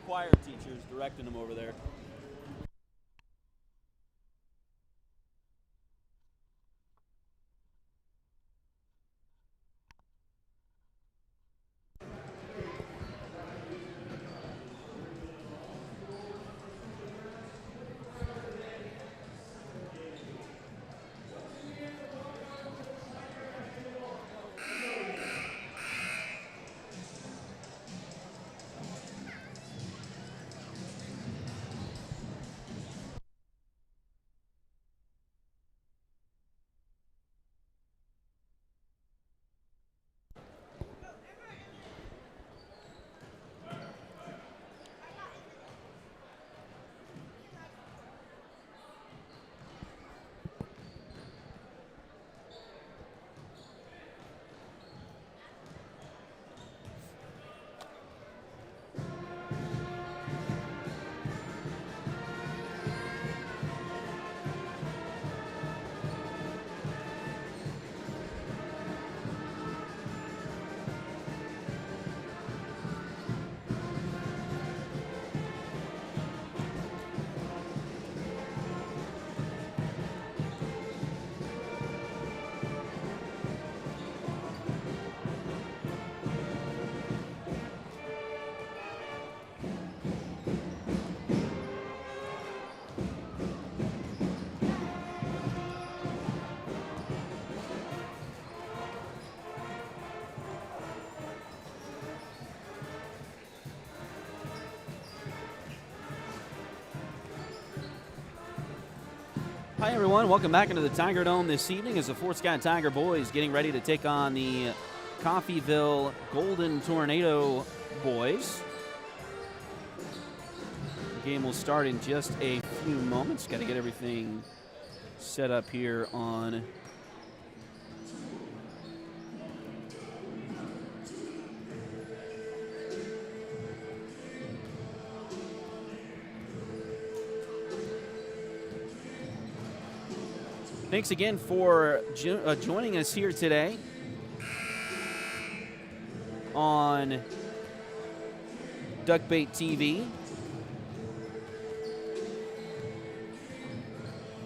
choir teachers directing them over there. Hi, everyone. Welcome back into the Tiger Dome this evening as the Fort Scott Tiger boys getting ready to take on the Coffeyville Golden Tornado boys. The game will start in just a few moments. Got to get everything set up here on Thanks again for joining us here today on Duckbait TV.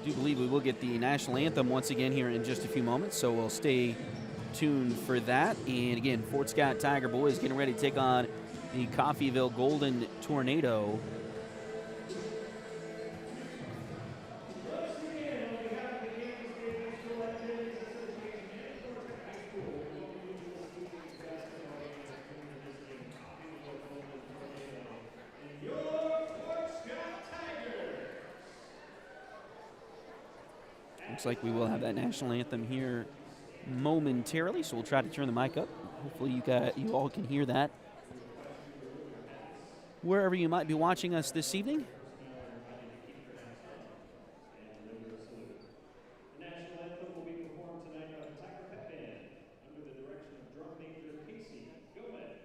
I do believe we will get the national anthem once again here in just a few moments, so we'll stay tuned for that. And again, Fort Scott Tiger boys getting ready to take on the Coffeyville Golden Tornado. Looks like we will have that national anthem here momentarily, so we'll try to turn the mic up. Hopefully you all can hear that wherever you might be watching us this evening. The national anthem will be performed tonight by the Tiger Pep Band under the direction of drum major Casey Gomez.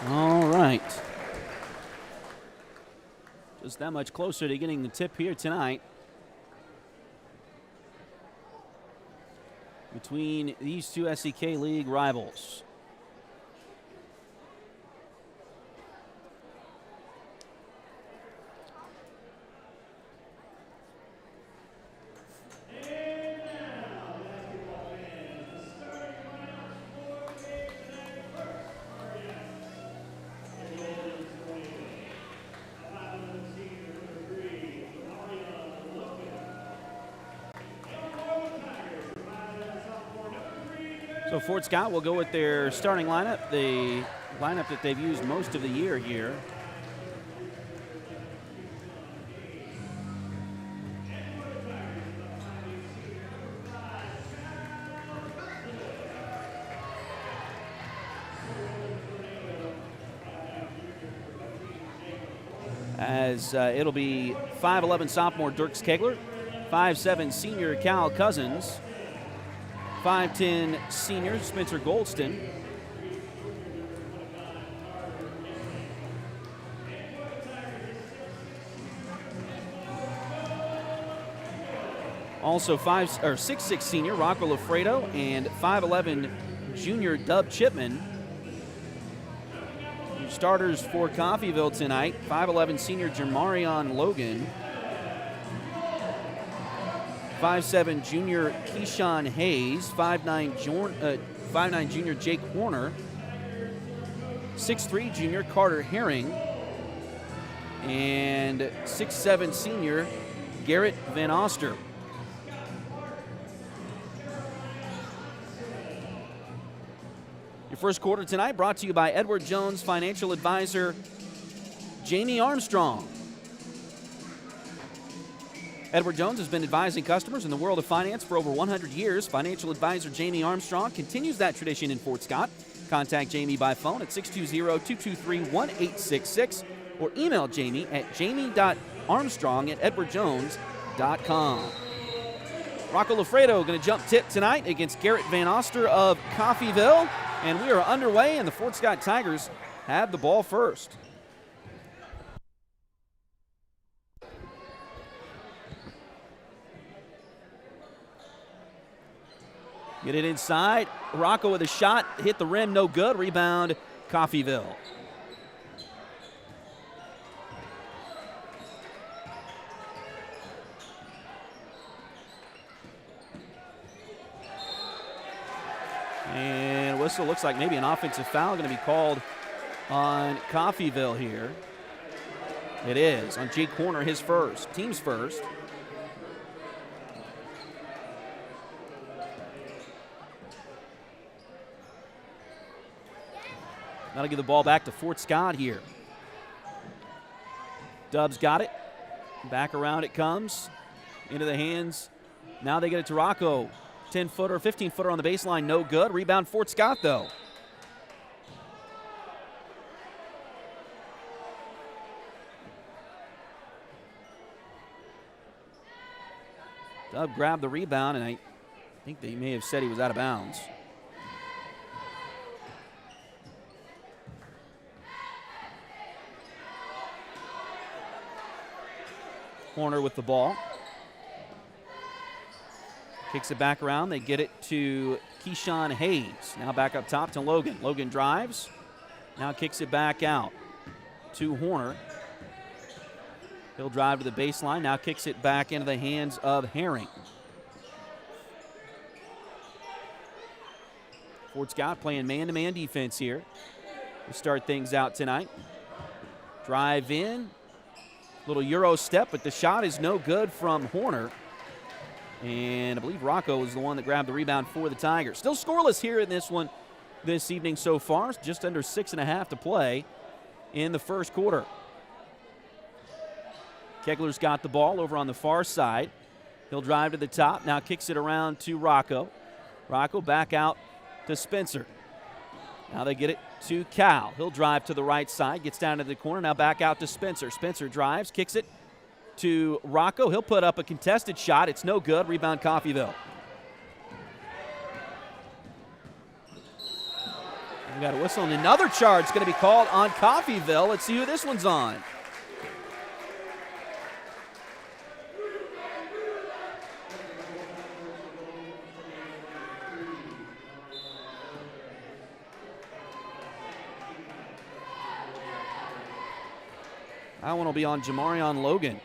All right. Just that much closer to getting the tip here tonight between these two SEK League rivals. So Fort Scott will go with their starting lineup, the lineup that they've used most of the year here. As it'll be 5'11 sophomore Dirks Kegler, 5'7 senior Cal Cousins, 5'10 senior Spencer Goldston, also 6'6 senior Rocco Lafredo and 5'11 junior Dub Chipman. Starters for Coffeyville tonight, 5'11 senior Jamarion Logan, 5'7 junior Keyshawn Hayes, 5'9 junior Jake Horner, 6'3 junior Carter Herring, and 6'7 senior Garrett Van Oster. Your first quarter tonight brought to you by Edward Jones financial advisor Jamie Armstrong. Edward Jones has been advising customers in the world of finance for over 100 years. Financial advisor Jamie Armstrong continues that tradition in Fort Scott. Contact Jamie by phone at 620-223-1866 or email Jamie at jamie.armstrong@edwardjones.com. Rocco Lafredo going to jump tip tonight against Garrett Van Oster of Coffeyville. And we are underway, and the Fort Scott Tigers have the ball first. Get it inside. Rocco with a shot. Hit the rim, no good. Rebound, Coffeyville. And whistle looks like maybe an offensive foul going to be called on Coffeyville here. It is on Jake Horner, his first, team's first. That'll give the ball back to Fort Scott here. Dubs got it. Back around it comes. Into the hands. Now they get it to Rocco. 10-footer, 15-footer on the baseline, no good. Rebound Fort Scott, though. Dub grabbed the rebound, and I think they may have said he was out of bounds. Horner with the ball. Kicks it back around. They get it to Keyshawn Hayes. Now back up top to Logan. Logan drives. Now kicks it back out to Horner. He'll drive to the baseline. Now kicks it back into the hands of Herring. Fort Scott playing man-to-man defense here to start things out tonight. Drive in. Little Euro step, but the shot is no good from Horner. And I believe Rocco was the one that grabbed the rebound for the Tigers. Still scoreless here in this one this evening so far. Just under 6.5 to play in the first quarter. Kegler's got the ball over on the far side. He'll drive to the top. Now kicks it around to Rocco. Rocco back out to Spencer. Now they get it to Cal. He'll drive to the right side. Gets down to the corner. Now back out to Spencer. Spencer drives, kicks it to Rocco. He'll put up a contested shot. It's no good. Rebound Coffeyville. We got a whistle and another charge going to be called on Coffeyville. Let's see who this one's on. That one will be on Jamarion Logan.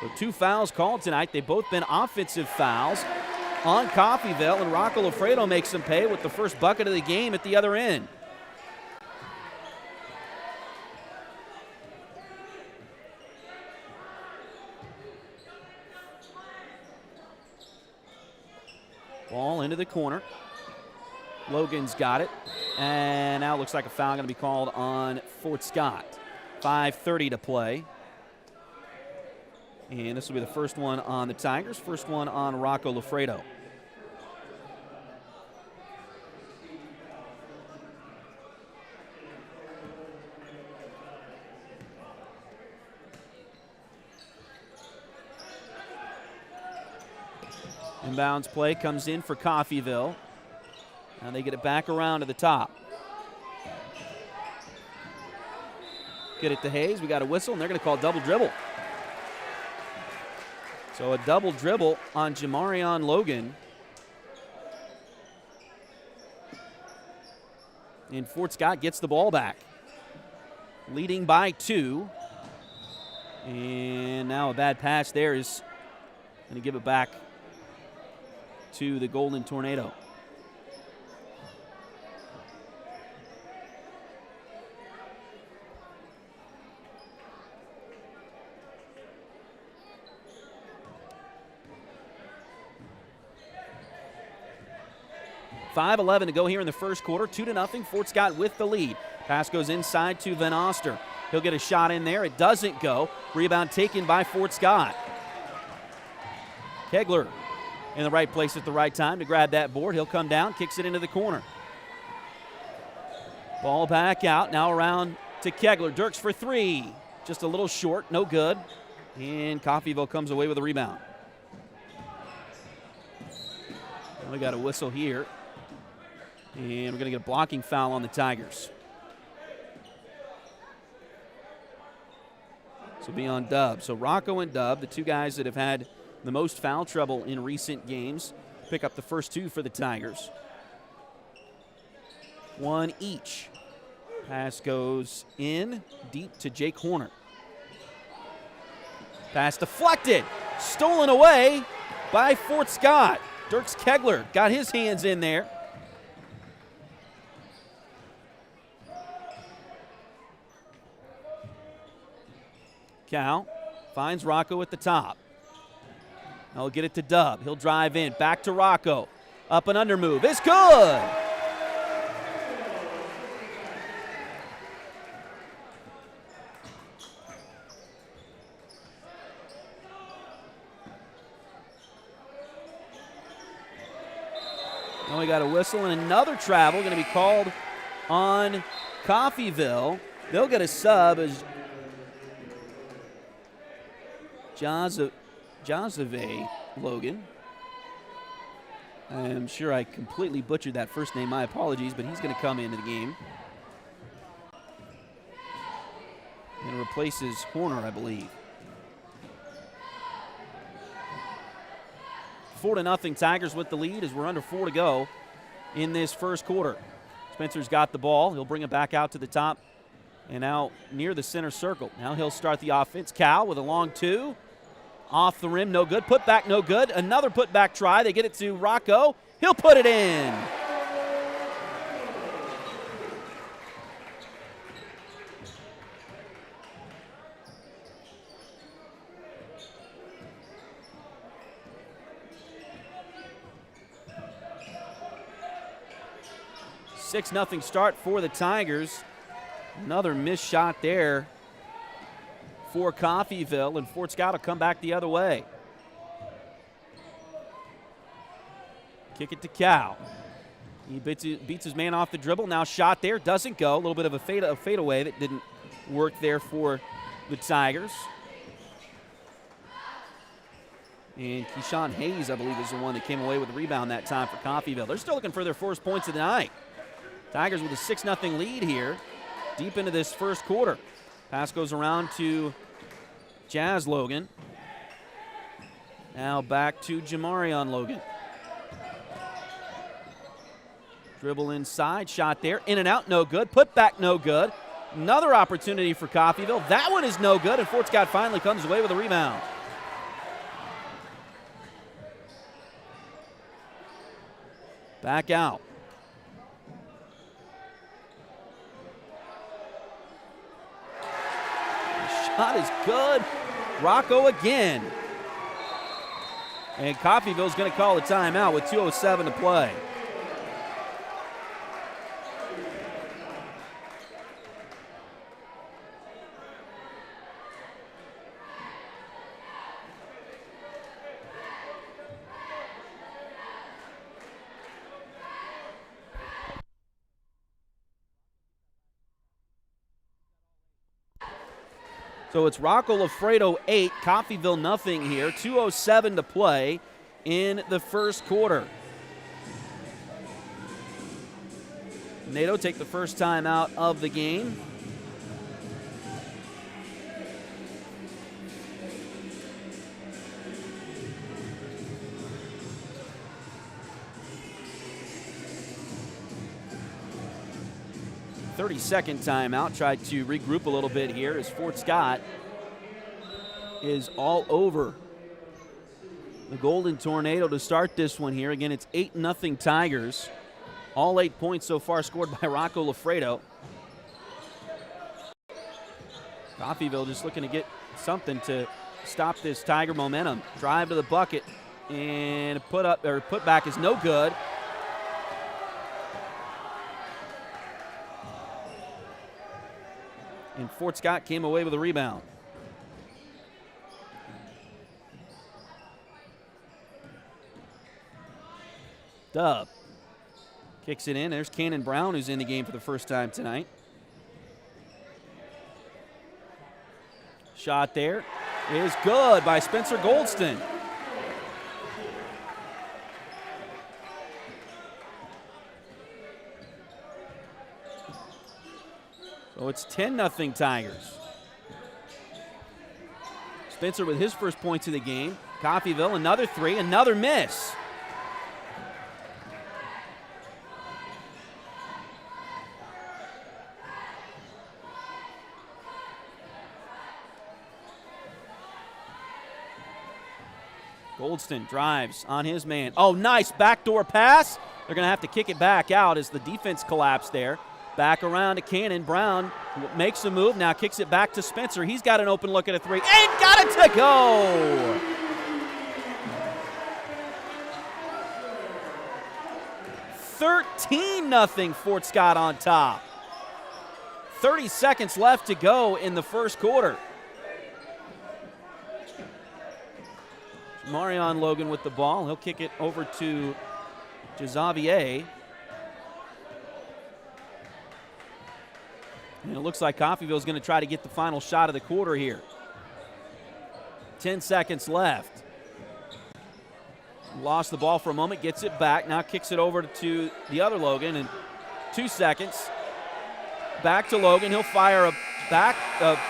So 2 fouls called tonight. They've both been offensive fouls on Coffeyville, and Rocco Lafredo makes them pay with the first bucket of the game at the other end. Ball into the corner. Logan's got it. And now it looks like a foul going to be called on Fort Scott. 5:30 to play. And this will be the first one on the Tigers, first one on Rocco Lafredo. Inbounds play comes in for Coffeyville. Now they get it back around to the top. Get it to Hayes. We got a whistle, and they're going to call double dribble. So a double dribble on Jamarion Logan. And Fort Scott gets the ball back. Leading by 2. And now a bad pass there is going to give it back to the Golden Tornado. .5:11 to go here in the first quarter. 2-0. Fort Scott with the lead. Pass goes inside to Van Oster. He'll get a shot in there. It doesn't go. Rebound taken by Fort Scott. Kegler in the right place at the right time to grab that board. He'll come down, kicks it into the corner. Ball back out. Now around to Kegler. Dirks for 3. Just a little short. No good. And Coffeyville comes away with a rebound. We got a whistle here. And we're going to get a blocking foul on the Tigers. This will be on Dub. So Rocco and Dub, the two guys that have had the most foul trouble in recent games, pick up the first 2 for the Tigers. 1 each. Pass goes in deep to Jake Horner. Pass deflected. Stolen away by Fort Scott. Dirks Kegler got his hands in there. Cal finds Rocco at the top. Now he'll get it to Dub. He'll drive in. Back to Rocco. Up and under move. It's good. Now we got a whistle and another travel going to be called on Coffeyville. They'll get a sub as Jazave Logan. I'm sure I completely butchered that first name. My apologies, but he's going to come into the game. And replaces Horner, I believe. 4-0 Tigers with the lead as we're under 4 to go in this first quarter. Spencer's got the ball. He'll bring it back out to the top and now near the center circle. Now he'll start the offense. Cal with a long 2. Off the rim, no good. Put back, no good. Another put back try. They get it to Rocco. He'll put it in. .6 start for the Tigers. Another missed shot there for Coffeyville, and Fort Scott will come back the other way. Kick it to Cal. He beats his man off the dribble. Now shot there, doesn't go. A little bit of a fadeaway that didn't work there for the Tigers. And Keyshawn Hayes, I believe, is the one that came away with the rebound that time for Coffeyville. They're still looking for their first points of the night. Tigers with a 6-0 lead here, deep into this first quarter. Pass goes around to Jazz Logan. Now back to Jamarion Logan. Dribble inside, shot there, in and out, no good. Put back, no good. Another opportunity for Coffeyville. That one is no good, and Fort Scott finally comes away with a rebound. Back out. The shot is good. Rocco again. And Coffeyville's going to call a timeout with 2:07 to play. So it's Rocco Lafredo 8, Coffeyville nothing here. 2:07 to play in the first quarter. Tornado take the first time out of the game. Second timeout. Tried to regroup a little bit here as Fort Scott is all over the Golden Tornado to start this one here. Again, it's 8-0 Tigers. All 8 points so far scored by Rocco Lafredo. Coffeyville just looking to get something to stop this Tiger momentum. Drive to the bucket and put back is no good. And Fort Scott came away with a rebound. Dub kicks it in. There's Cannon Brown, who's in the game for the first time tonight. Shot there is good by Spencer Goldston. So it's 10-0 Tigers. Spencer with his first points of the game. Coffeyville, another three, another miss. Goldston drives on his man. Oh, nice backdoor pass. They're going to have to kick it back out as the defense collapsed there. Back around to Cannon. Brown makes a move, now kicks it back to Spencer. He's got an open look at a three, and got it to go! $13-0 Fort Scott on top. 30 seconds left to go in the first quarter. Marion Logan with the ball. He'll kick it over to Jazavier. And it looks like Coffeyville is going to try to get the final shot of the quarter here. 10 seconds left. Lost the ball for a moment, gets it back, now kicks it over to the other Logan, and 2 seconds. Back to Logan, he'll fire a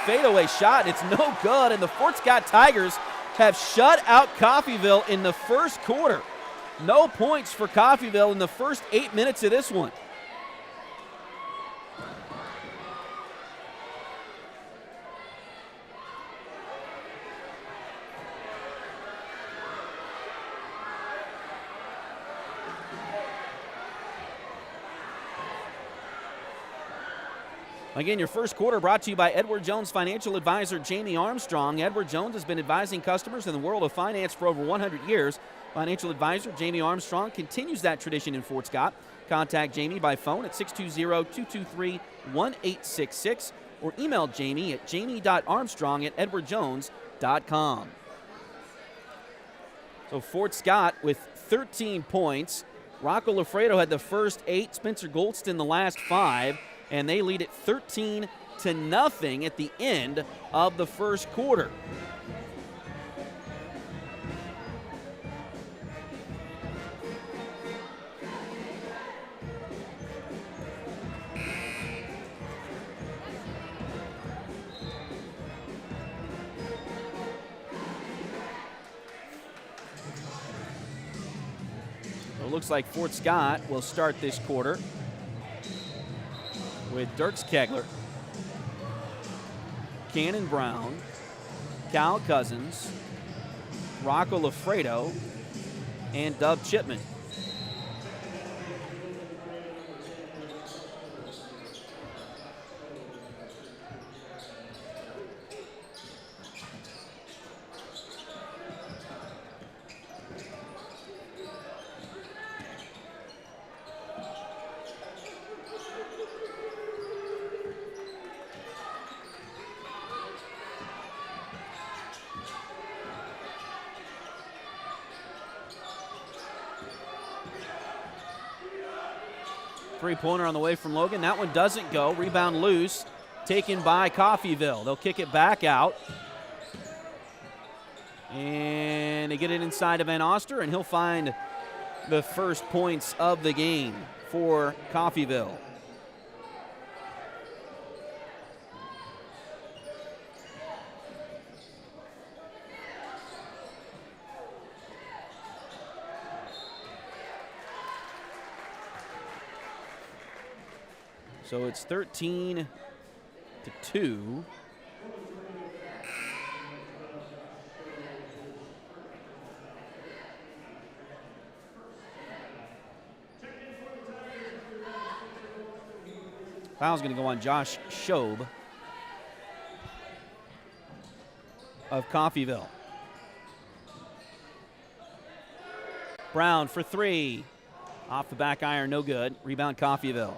fadeaway shot. It's no good, and the Fort Scott Tigers have shut out Coffeyville in the first quarter. No points for Coffeyville in the first 8 minutes of this one. Again, your first quarter brought to you by Edward Jones financial advisor Jamie Armstrong. Edward Jones has been advising customers in the world of finance for over 100 years. Financial advisor Jamie Armstrong continues that tradition in Fort Scott. Contact Jamie by phone at 620-223-1866 or email Jamie at jamie.armstrong@edwardjones.com. So Fort Scott with 13 points. Rocco Lafredo had the first 8, Spencer Goldston the last 5. And they lead it 13-0 at the end of the first quarter. So it looks like Fort Scott will start this quarter with Dirks Kegler, Cannon Brown, Cal Cousins, Rocco Lafredo, and Dub Chipman. Three-pointer on the way from Logan. That one doesn't go. Rebound loose. Taken by Coffeyville. They'll kick it back out. And they get it inside of Van Oster, and he'll find the first points of the game for Coffeyville. So it's 13-2. Foul's going to go on Josh Schob of Coffeyville. Brown for three. Off the back iron, no good. Rebound Coffeyville.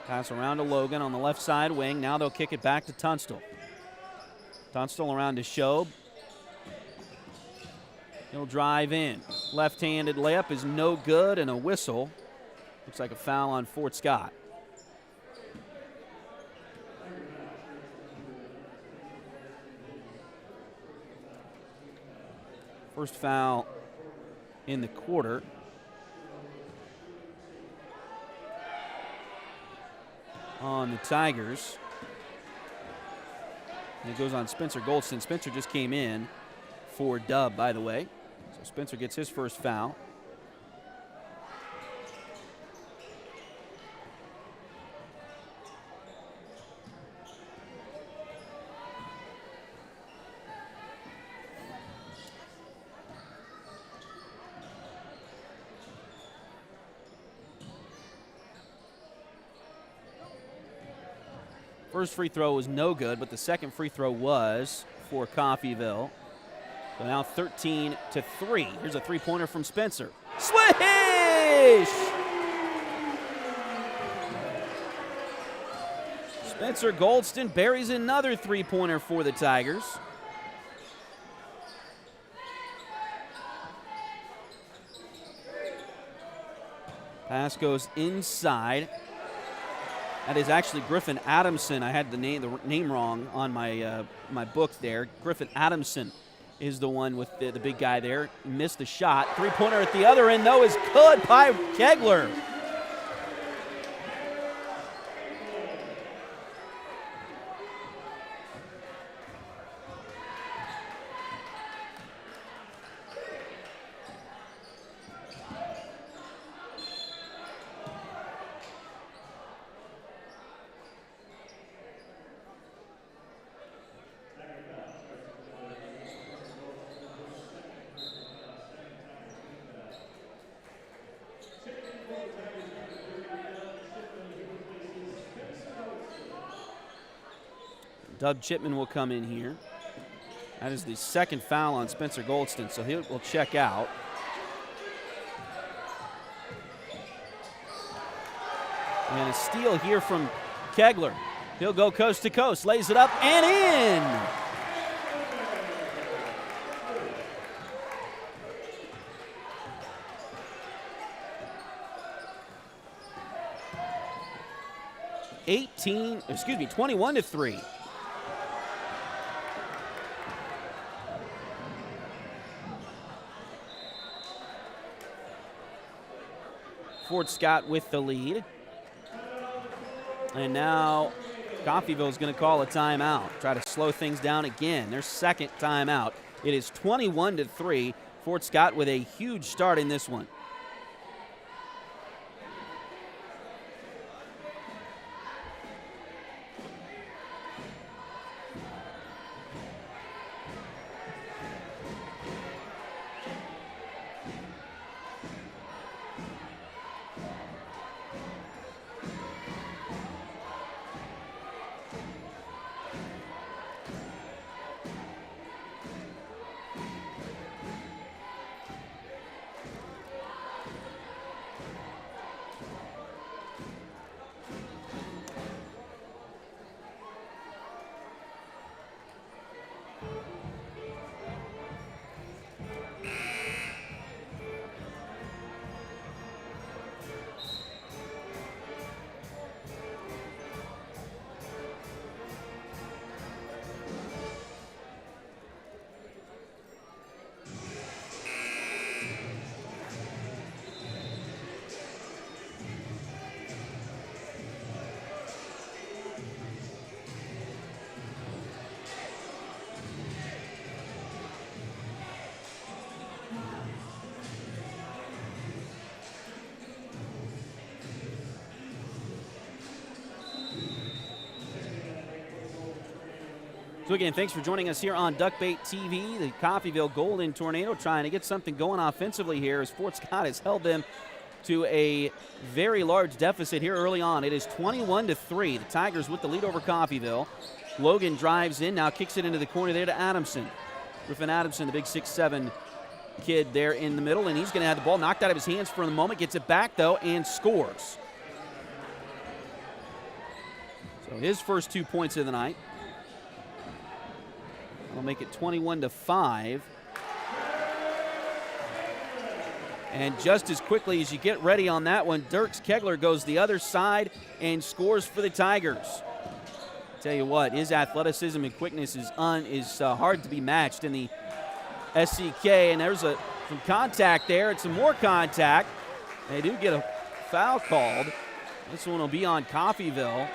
Pass around to Logan on the left side wing. Now they'll kick it back to Tunstall. Tunstall around to Schob. He'll drive in. Left-handed layup is no good, and a whistle. Looks like a foul on Fort Scott. First foul in the quarter. On the Tigers. And it goes on Spencer Goldston. Spencer just came in for Dub, by the way. So Spencer gets his first foul. First free throw was no good, but the second free throw was for Coffeyville. So now 13-3. Here's a three-pointer from Spencer. Swish! Spencer Goldston buries another three-pointer for the Tigers. Pass goes inside. That is actually Griffin Adamson. I had the name wrong on my my book there. Griffin Adamson is the one with the big guy there. Missed the shot. Three-pointer at the other end, though, is good by Kegler. Dub Chipman will come in here. That is the second foul on Spencer Goldston, so he will check out. And a steal here from Kegler. He'll go coast to coast, lays it up and in. #21 to 3. Fort Scott with the lead. And now Coffeyville is going to call a timeout. Try to slow things down again. Their second timeout. It is 21 to 3. Fort Scott with a huge start in this one. So again, thanks for joining us here on Duckbait TV. The Coffeyville Golden Tornado trying to get something going offensively here as Fort Scott has held them to a very large deficit here early on. It is 21-3. The Tigers with the lead over Coffeyville. Logan drives in, now kicks it into the corner there to Adamson. Griffin Adamson, the big 6'7" kid there in the middle, and he's going to have the ball knocked out of his hands for the moment. Gets it back, though, and scores. So his first 2 points of the night. That'll make it 21-5. And just as quickly as you get ready on that one, Dirks Kegler goes the other side and scores for the Tigers. Tell you what, his athleticism and quickness is hard to be matched in the SCK. And there's some contact there and some more contact. They do get a foul called. This one will be on Coffeyville.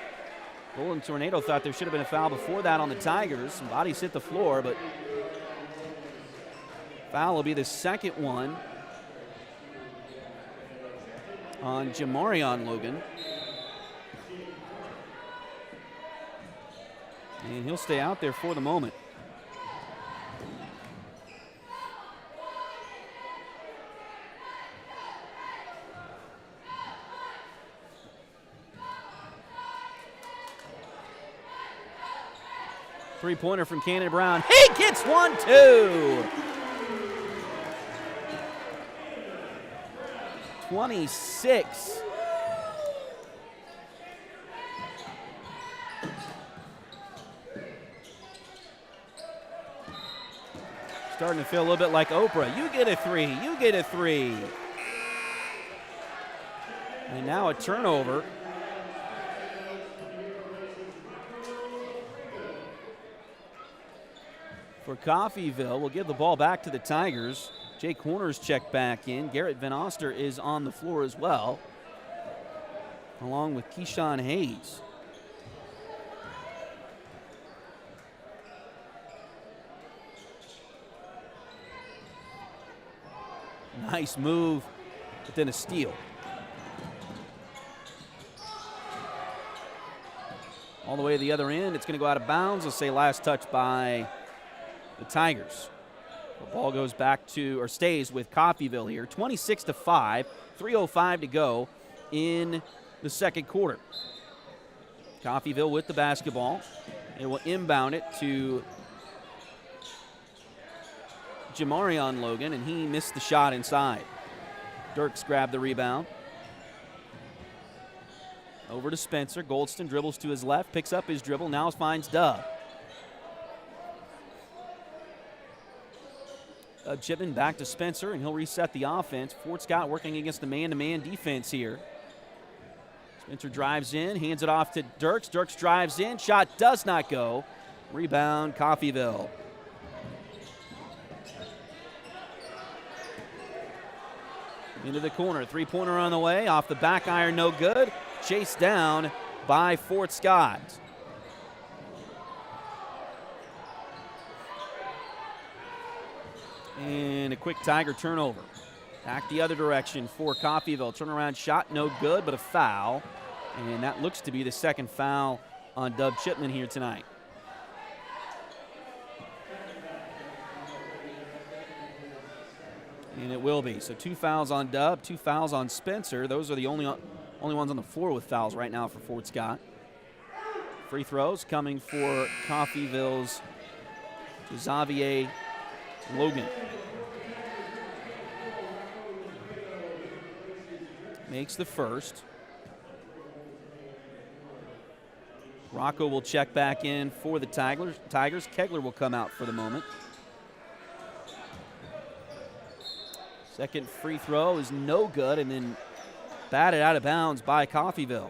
Golden Tornado thought there should have been a foul before that on the Tigers. Some bodies hit the floor, but foul will be the second one on Jamarion Logan. And he'll stay out there for the moment. Three-pointer from Cannon Brown. He gets one, too. 26. Starting to feel a little bit like Oprah. You get a three. You get a three. And now a turnover. For Coffeyville, we'll give the ball back to the Tigers. Jake Horner's checked back in. Garrett Van Oster is on the floor as well, along with Keyshawn Hayes. Nice move, but then a steal. All the way to the other end. It's going to go out of bounds. Let's say last touch by the Tigers. The ball goes back to, or stays with Coffeyville here. 26-5, 3:05 to go in the second quarter. Coffeyville with the basketball. They will inbound it to Jamarion Logan, and he missed the shot inside. Dirks grabbed the rebound. Over to Spencer. Goldston dribbles to his left, picks up his dribble, now finds Dub. Chipman back to Spencer, and he'll reset the offense. Fort Scott working against the man-to-man defense here. Spencer drives in, hands it off to Dirks. Dirks drives in, shot does not go. Rebound, Coffeyville. Into the corner, three-pointer on the way, off the back iron, no good. Chased down by Fort Scott. And a quick Tiger turnover. Back the other direction for Coffeyville. Turnaround shot, no good, but a foul. And that looks to be the second foul on Dub Chipman here tonight. And it will be. So 2 fouls on Dub, 2 fouls on Spencer. Those are the only ones on the floor with fouls right now for Fort Scott. Free throws coming for Coffeyville's Xavier Logan. Makes the first. Rocco will check back in for the Tigers. Kegler will come out for the moment. Second free throw is no good, and then batted out of bounds by Coffeyville.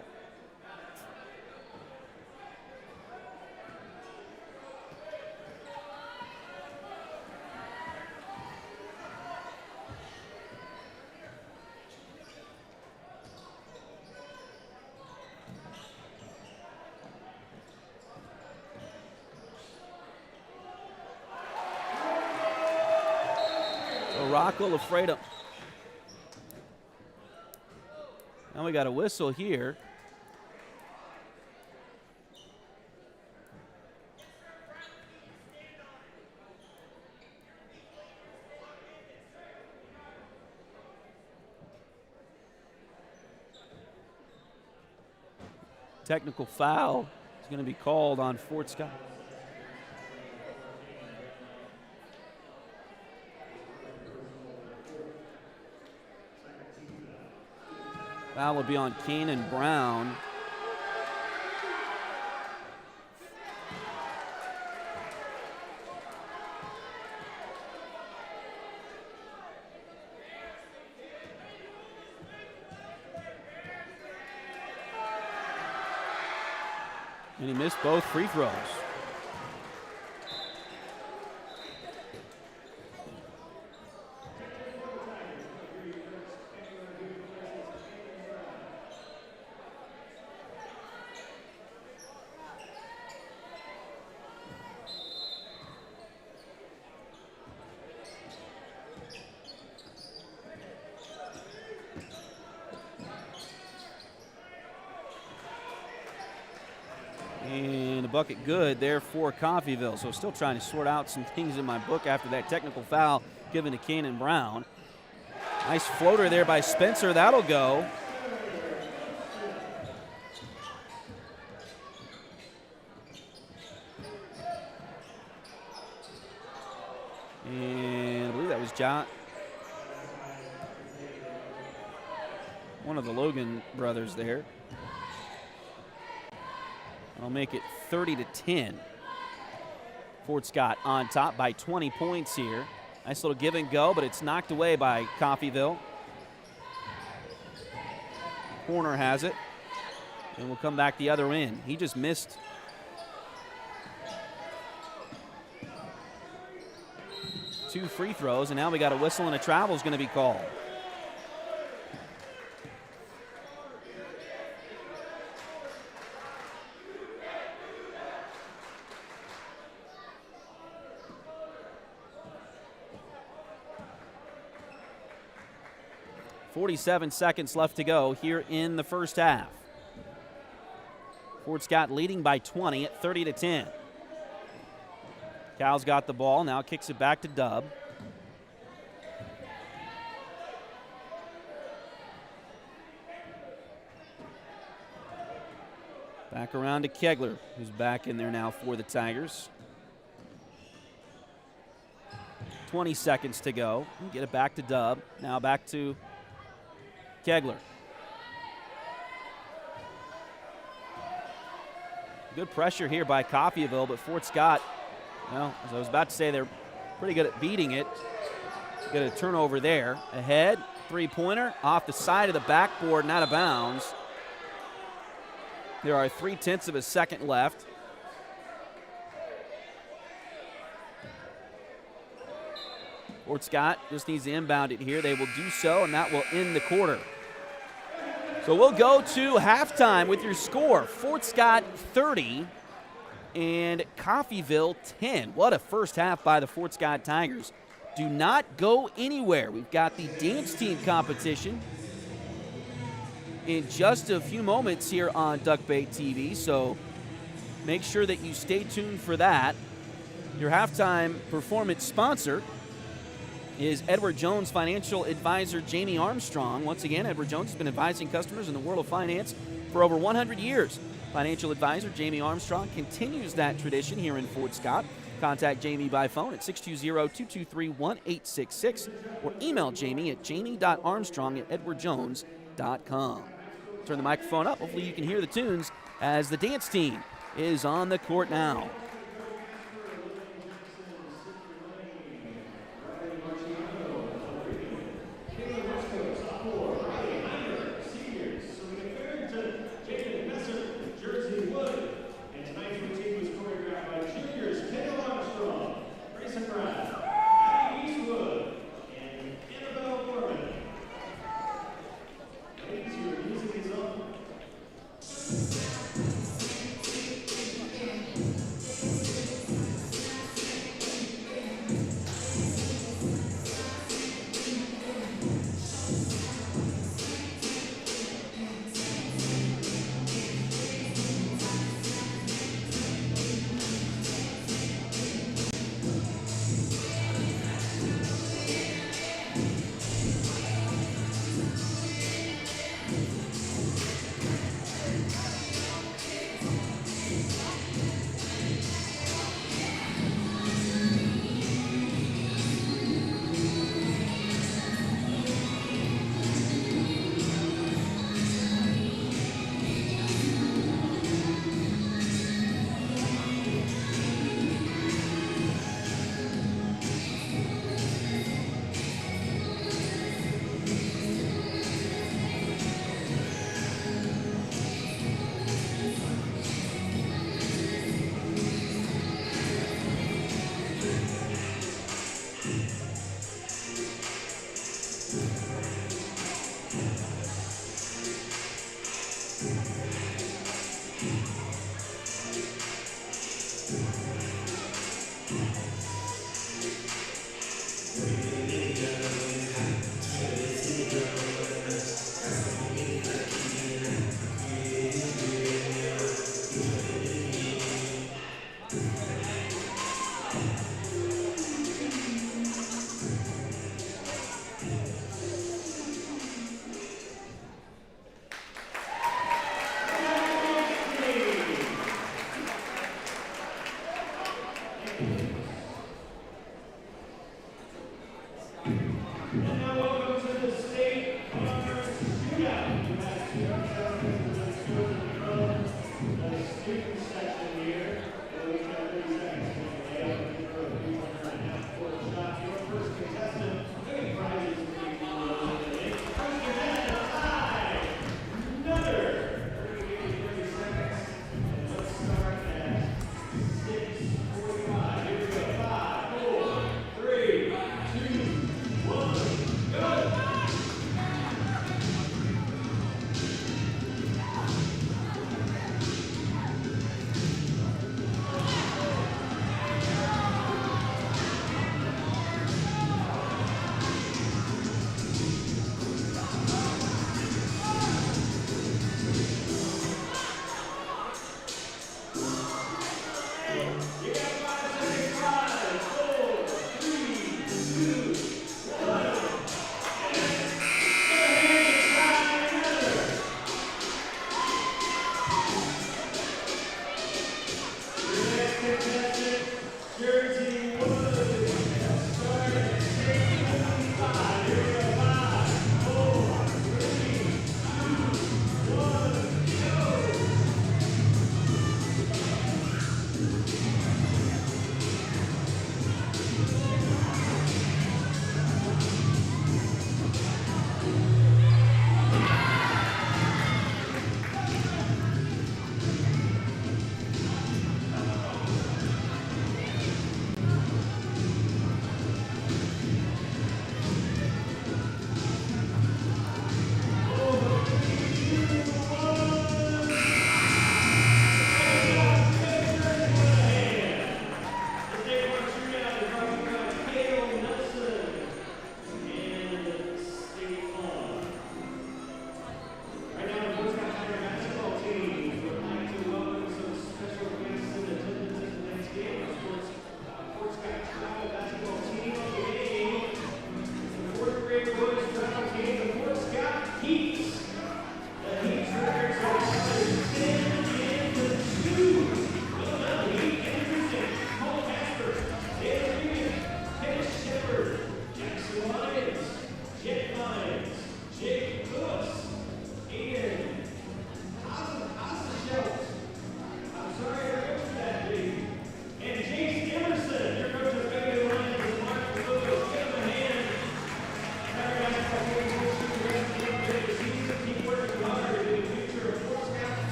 Rocco afraid of. Now we got a whistle here. Technical foul is going to be called on Fort Scott. Foul will be on Kanan Brown. And he missed both free throws. And a bucket good there for Coffeyville. So still trying to sort out some things in my book after that technical foul given to Kanan Brown. Nice floater there by Spencer. That'll go. And I believe that was one of the Logan brothers there. I'll make it 30-10. Fort Scott on top by 20 points here. Nice little give and go, but it's knocked away by Coffeyville. Corner has it. And we'll come back the other end. He just missed. Two free throws, and now we got a whistle and a travel is going to be called. .47 seconds left to go here in the first half. Fort Scott leading by 20 at 30-10. Cal's got the ball, now kicks it back to Dub. Back around to Kegler, who's back in there now for the Tigers. 20 seconds to go. Get it back to Dub. Now back to Kegler. Good pressure here by Coffeyville, but Fort Scott, well, as I was about to say, they're pretty good at beating it. Get a turnover there. Ahead, three-pointer, off the side of the backboard and out of bounds. There are 0.3 of a second left. Fort Scott just needs to inbound it here. They will do so, and that will end the quarter. So we'll go to halftime with your score. Fort Scott 30 and Coffeyville 10. What a first half by the Fort Scott Tigers. Do not go anywhere. We've got the dance team competition in just a few moments here on Duckbait TV, so make sure that you stay tuned for that. Your halftime performance sponsor is Edward Jones financial advisor Jamie Armstrong. Once again, Edward Jones has been advising customers in the world of finance for over 100 years. Financial advisor Jamie Armstrong continues that tradition here in Fort Scott. Contact Jamie by phone at 620-223-1866 or email Jamie at jamie.armstrong@edwardjones.com. Turn the microphone up. Hopefully you can hear the tunes as the dance team is on the court now.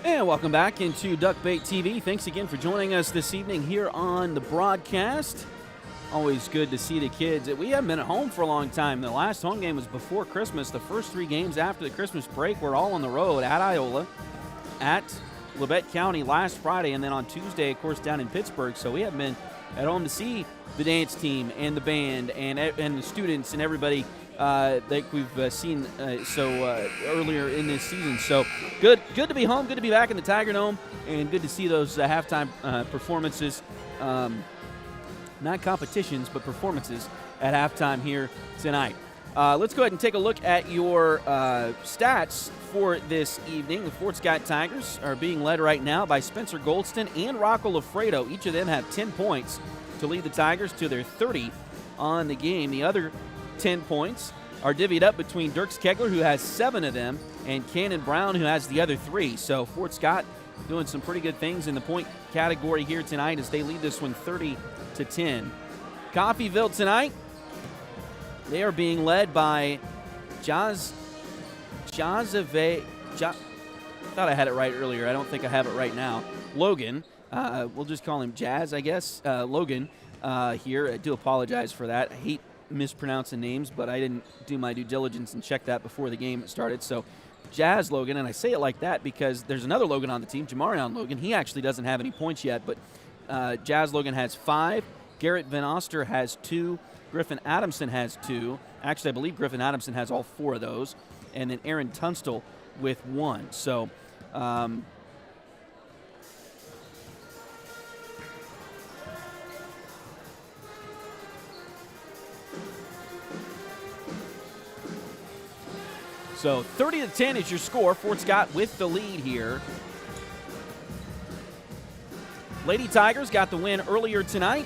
And welcome back into Duckbait TV. Thanks again for joining us this evening here on the broadcast. Always good to see the kids. We haven't been at home for a long time. The last home game was before Christmas. The first 3 games after the Christmas break were all on the road at Iola, at Labette County last Friday, and then on Tuesday, of course, down in Pittsburgh. So we haven't been at home to see the dance team and the band and the students and everybody that we've seen earlier in this season. So good to be home, good to be back in the Tiger Dome, and good to see those halftime performances. Not competitions, but performances at halftime here tonight. Let's go ahead and take a look at your stats for this evening. The Fort Scott Tigers are being led right now by Spencer Goldston and Rocco Lafredo. Each of them have 10 points to lead the Tigers to their 30 on the game. The other 10 points are divvied up between Dirks Kegler, who has 7 of them, and Cannon Brown, who has the other 3. So Fort Scott doing some pretty good things in the point category here tonight as they lead this one 30-10. Coffeyville tonight, they are being led by thought I had it right earlier. I don't think I have it right now. Logan. We'll just call him Jazz, I guess. Logan here. I do apologize for that. I hate mispronouncing names, but I didn't do my due diligence and check that before the game started. So Jazz Logan, and I say it like that because there's another Logan on the team, Jamarion Logan. He actually doesn't have any points yet, but Jazz Logan has 5. Garrett Van Oster has 2. Griffin Adamson has 2. Actually, I believe Griffin Adamson has all 4 of those. And then Aaron Tunstall with 1. So So 30-10 is your score. Fort Scott with the lead here. Lady Tigers got the win earlier tonight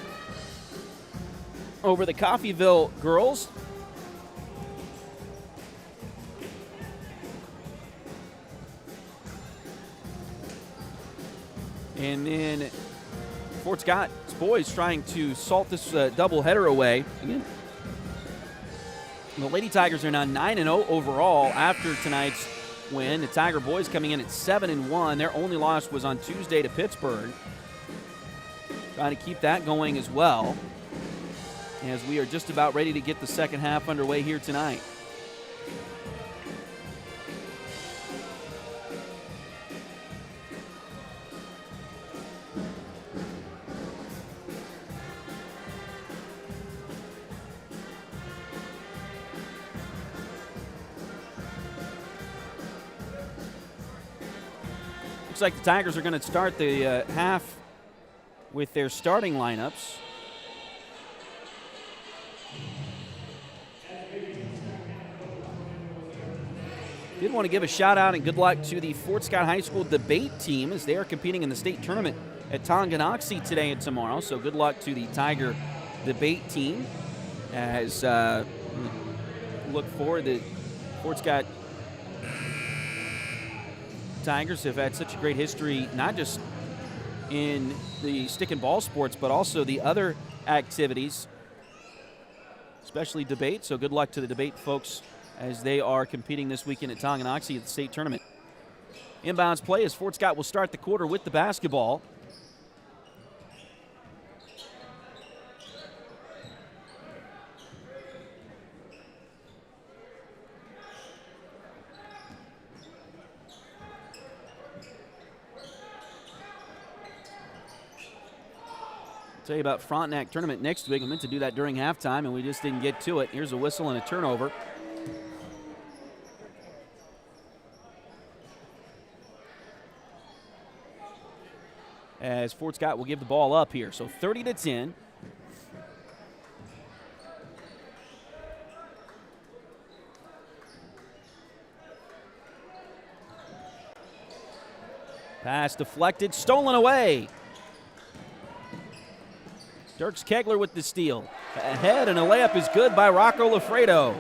over the Coffeyville girls. And then Fort Scott's boys trying to salt this doubleheader away. Again, the Lady Tigers are now 9-0 overall after tonight's win. The Tiger boys coming in at 7-1. Their only loss was on Tuesday to Pittsburgh. Trying to keep that going as well, as we are just about ready to get the second half underway here tonight. Looks like the Tigers are going to start the half with their starting lineups. Did want to give a shout out and good luck to the Fort Scott High School debate team as they are competing in the state tournament at Tonganoxie today and tomorrow. So good luck to the Tiger debate team as look forward to Fort Scott Tigers have had such a great history, not just in the stick and ball sports, but also the other activities, especially debate. So good luck to the debate folks as they are competing this weekend at Tonganoxie at the state tournament. Inbounds play as Fort Scott will start the quarter with the basketball. Tell you about Frontenac tournament next week. I meant to do that during halftime, and we just didn't get to it. Here's a whistle and a turnover. As Fort Scott will give the ball up here. So 30-10. Pass deflected, stolen away. Dirks Kegler with the steal. Ahead, and a layup is good by Rocco Lafredo.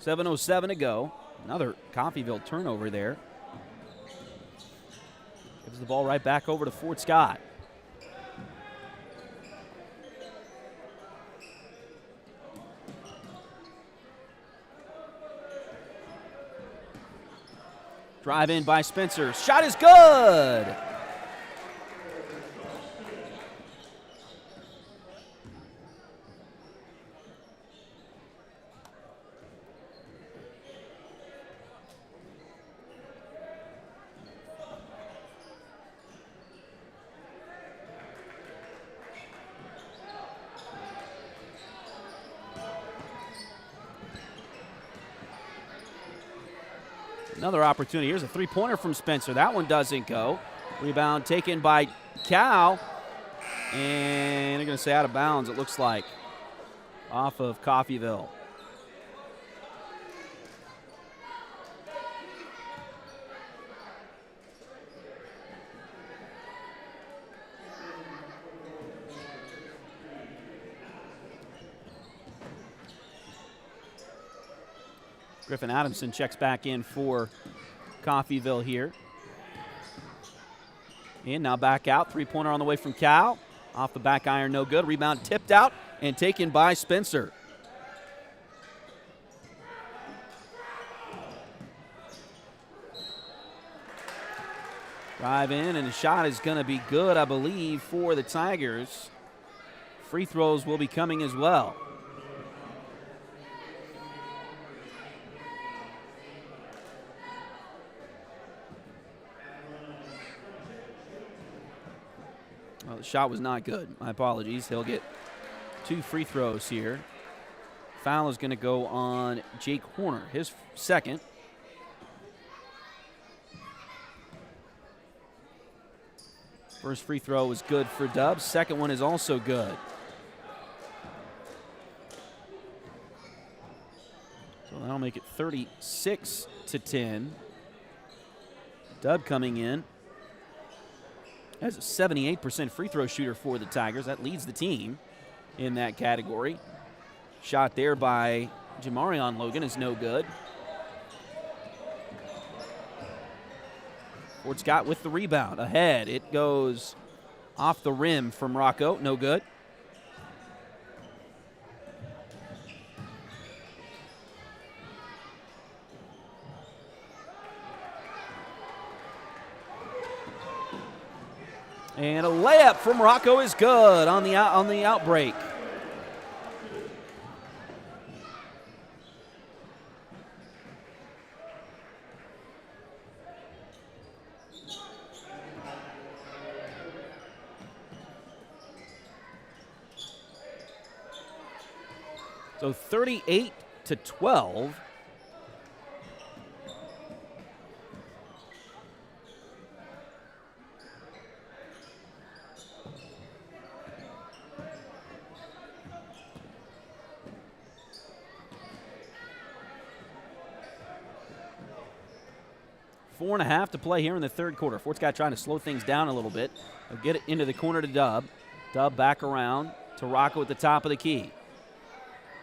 .707 to go. Another Coffeyville turnover there. Gives the ball right back over to Fort Scott. Drive in by Spencer. Shot is good. Another opportunity. Here's a three-pointer from Spencer. That one doesn't go. Rebound taken by Cal. And they're going to say out of bounds, it looks like, off of Coffeyville. Griffin Adamson checks back in for Coffeyville here. And now back out. Three-pointer on the way from Cal. Off the back iron, no good. Rebound tipped out and taken by Spencer. Drive in, and the shot is going to be good, I believe, for the Tigers. Free throws will be coming as well. Well, the shot was not good. My apologies. He'll get 2 free throws here. Foul is going to go on Jake Horner, his second. First free throw was good for Dub. Second one is also good. So that'll make it 36-10. Dub coming in as a 78% free throw shooter for the Tigers. That leads the team in that category. Shot there by Jamarion Logan is no good. Fort Scott with the rebound. Ahead. It goes off the rim from Rocco. No good. And a layup from Rocco is good on the outbreak. So 38-12. Four and a half to play here in the third quarter. Fort Scott trying to slow things down a little bit. They'll get it into the corner to Dub. Dub back around to Rocco at the top of the key.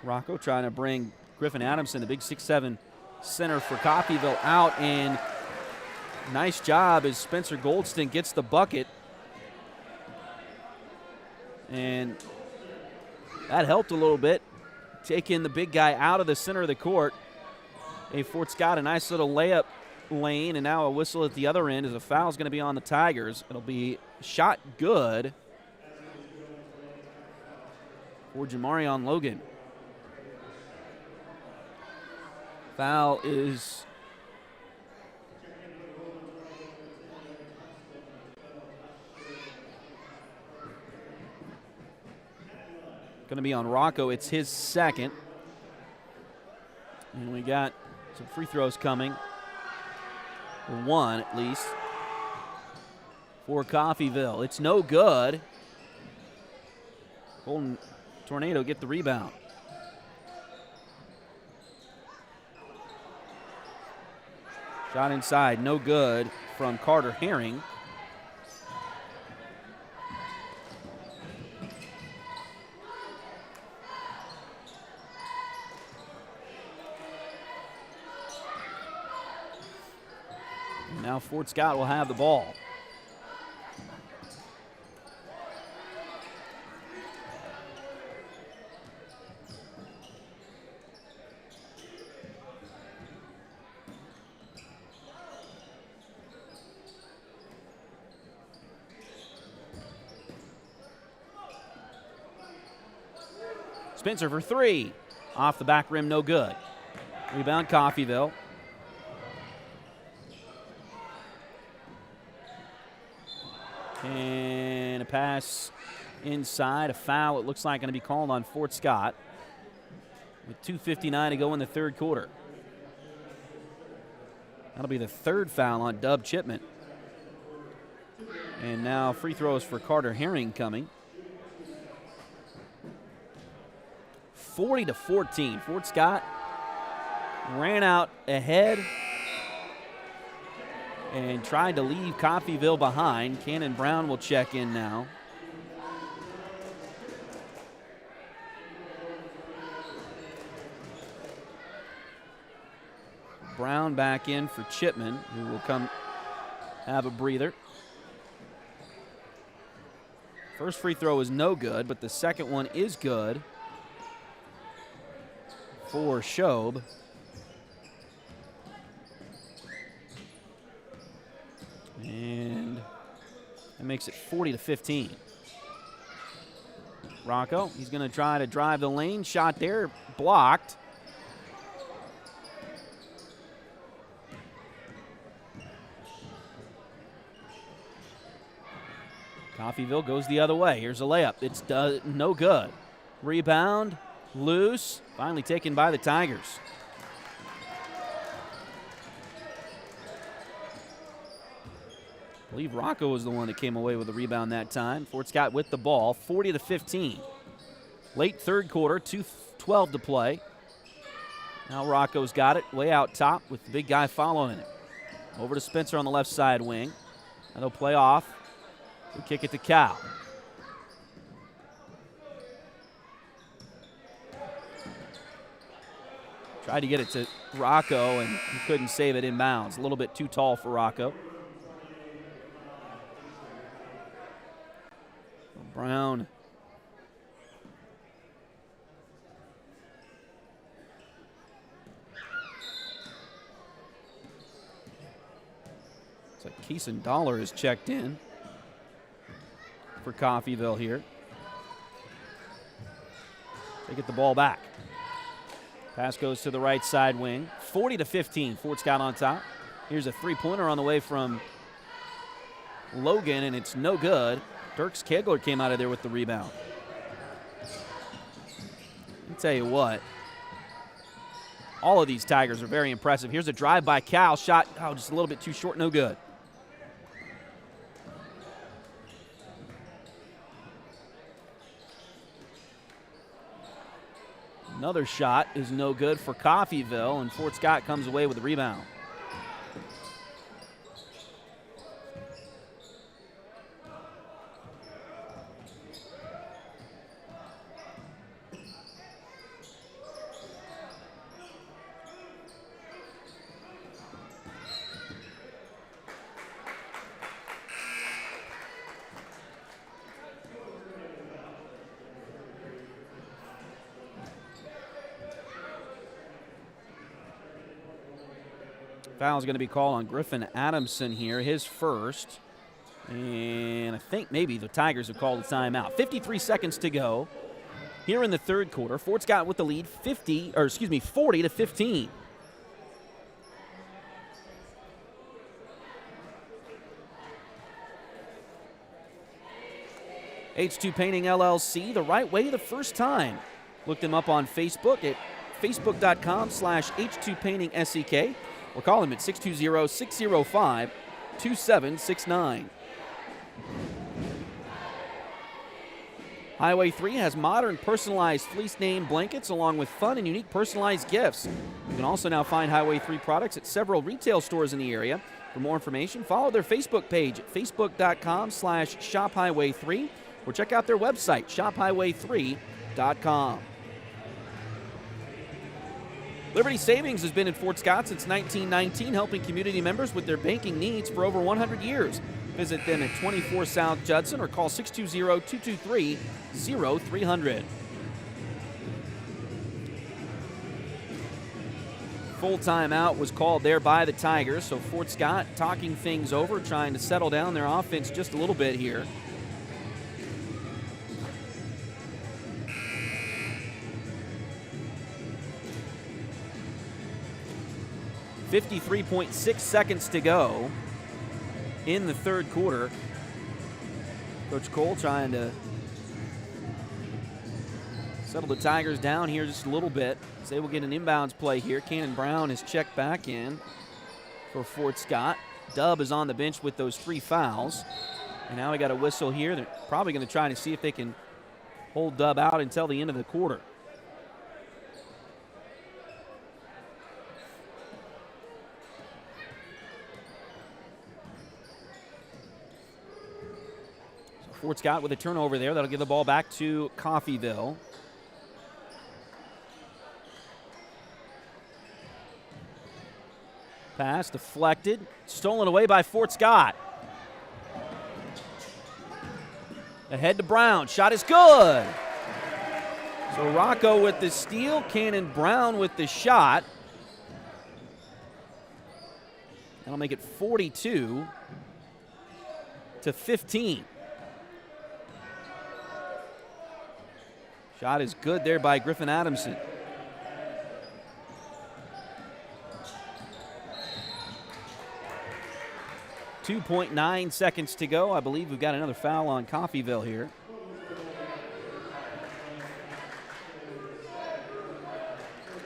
Rocco trying to bring Griffin Adamson, the big 6'7" center for Coffeyville, out, and nice job as Spencer Goldston gets the bucket. And that helped a little bit, taking the big guy out of the center of the court. Fort Scott a nice little layup lane, and now a whistle at the other end as a foul is going to be on the Tigers. It'll be shot good for Jamarion Logan. Foul is going to be on Rocco. It's his second. And we got some free throws coming. One at least for Coffeyville. It's no good. Golden Tornado get the rebound. Shot inside, no good from Carter Herring. Now Fort Scott will have the ball. Spencer for three. Off the back rim, no good. Rebound Coffeyville. And a pass inside, a foul. It looks like going to be called on Fort Scott with 2:59 to go in the third quarter. That'll be the third foul on Dub Chipman. And now free throws for Carter Herring coming. 40-14. Fort Scott ran out ahead and tried to leave Coffeyville behind. Cannon Brown will check in now. Brown back in for Chipman, who will come have a breather. First free throw is no good, but the second one is good for Shobe. And that makes it 40-15. Rocco, he's going to try to drive the lane. Shot there, blocked. Coffeyville goes the other way. Here's a layup. It's no good. Rebound, loose, finally taken by the Tigers. believe Rocco was the one that came away with the rebound that time. Fort Scott with the ball, 40-15. Late third quarter, 2:12 to play. Now Rocco's got it way out top with the big guy following it. Over to Spencer on the left side wing. And they'll play off. They kick it to Cal. Tried to get it to Rocco, and he couldn't save it inbounds. A little bit too tall for Rocco. Brown. It's like Keeson Dollar is checked in for Coffeyville here. They get the ball back. Pass goes to the right side wing. 40-15, Fort Scott on top. Here's a three-pointer on the way from Logan, and it's no good. Dirks Kegler came out of there with the rebound. I'll tell you what, all of these Tigers are very impressive. Here's a drive by Cal. Shot, just a little bit too short, no good. Another shot is no good for Coffeyville, and Fort Scott comes away with the rebound. Foul's going to be called on Griffin Adamson here, his first. And I think maybe the Tigers have called a timeout. 53 seconds to go here in the third quarter. Fort Scott with the lead, 40-15. H2 Painting LLC, the right way the first time. Look them up on Facebook at facebook.com/H2PaintingSEK. Or call them at 620-605-2769. Highway 3 has modern personalized fleece name blankets along with fun and unique personalized gifts. You can also now find Highway 3 products at several retail stores in the area. For more information, follow their Facebook page at facebook.com/shophighway3 or check out their website, shophighway3.com. Liberty Savings has been in Fort Scott since 1919, helping community members with their banking needs for over 100 years. Visit them at 24 South Judson or call 620-223-0300. Full timeout was called there by the Tigers, so Fort Scott talking things over, trying to settle down their offense just a little bit here. 53.6 seconds to go in the third quarter. Coach Cole trying to settle the Tigers down here just a little bit. Say we'll get an inbounds play here. Cannon Brown is checked back in for Fort Scott. Dub is on the bench with those 3 fouls. And now we got a whistle here. They're probably going to try to see if they can hold Dub out until the end of the quarter. Fort Scott with a turnover there. That'll give the ball back to Coffeyville. Pass deflected. Stolen away by Fort Scott. Ahead to Brown. Shot is good. So Rocco with the steal. Cannon Brown with the shot. That'll make it 42-15. Shot is good there by Griffin Adamson. .9 seconds to go. I believe we've got another foul on Coffeyville here.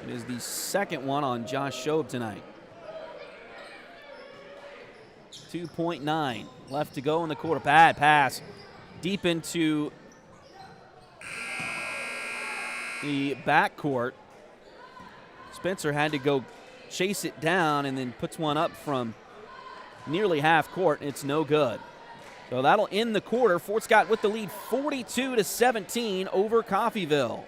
It is the second one on Josh Shobe tonight. 2.9 left to go in the quarter. Bad pass deep into the backcourt. Spencer had to go chase it down and then puts one up from nearly half court. It's no good. So that'll end the quarter. Fort Scott with the lead 42-17 over Coffeyville.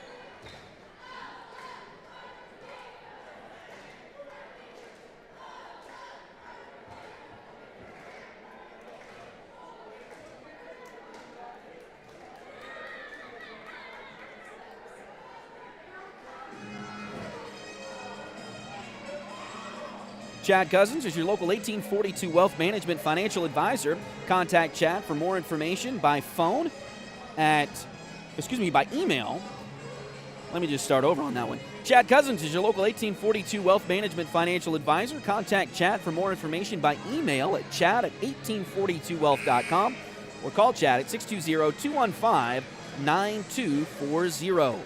Chad Cousins is your local 1842 Wealth Management Financial Advisor. Contact Chad for more information by email. Let me just start over on that one. Chad Cousins is your local 1842 Wealth Management Financial Advisor. Contact Chad for more information by email at chad@1842wealth.com or call Chad at 620-215-9240.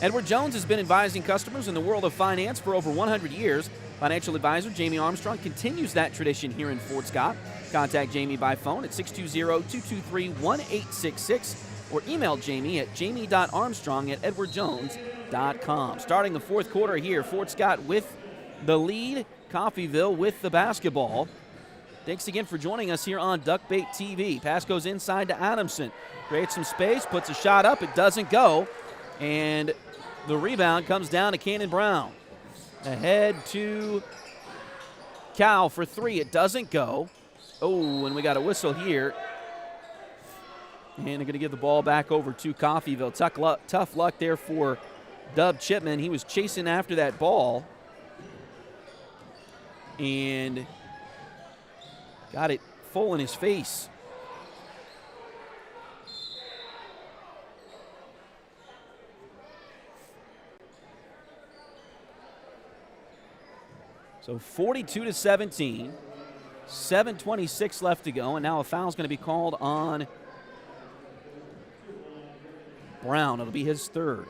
Edward Jones has been advising customers in the world of finance for over 100 years. Financial advisor Jamie Armstrong continues that tradition here in Fort Scott. Contact Jamie by phone at 620-223-1866 or email Jamie at jamie.armstrong@edwardjones.com. Starting the fourth quarter here, Fort Scott with the lead, Coffeyville with the basketball. Thanks again for joining us here on Duckbait TV. Pass goes inside to Adamson. Creates some space, puts a shot up. It doesn't go. And the rebound comes down to Cannon Brown. Ahead to Cal for three. It doesn't go. Oh, and we got a whistle here. And they're going to give the ball back over to Coffeyville. Tough luck there for Dub Chipman. He was chasing after that ball and got it full in his face. So 42-17, 7:26 left to go, and now a foul's going to be called on Brown. It'll be his third.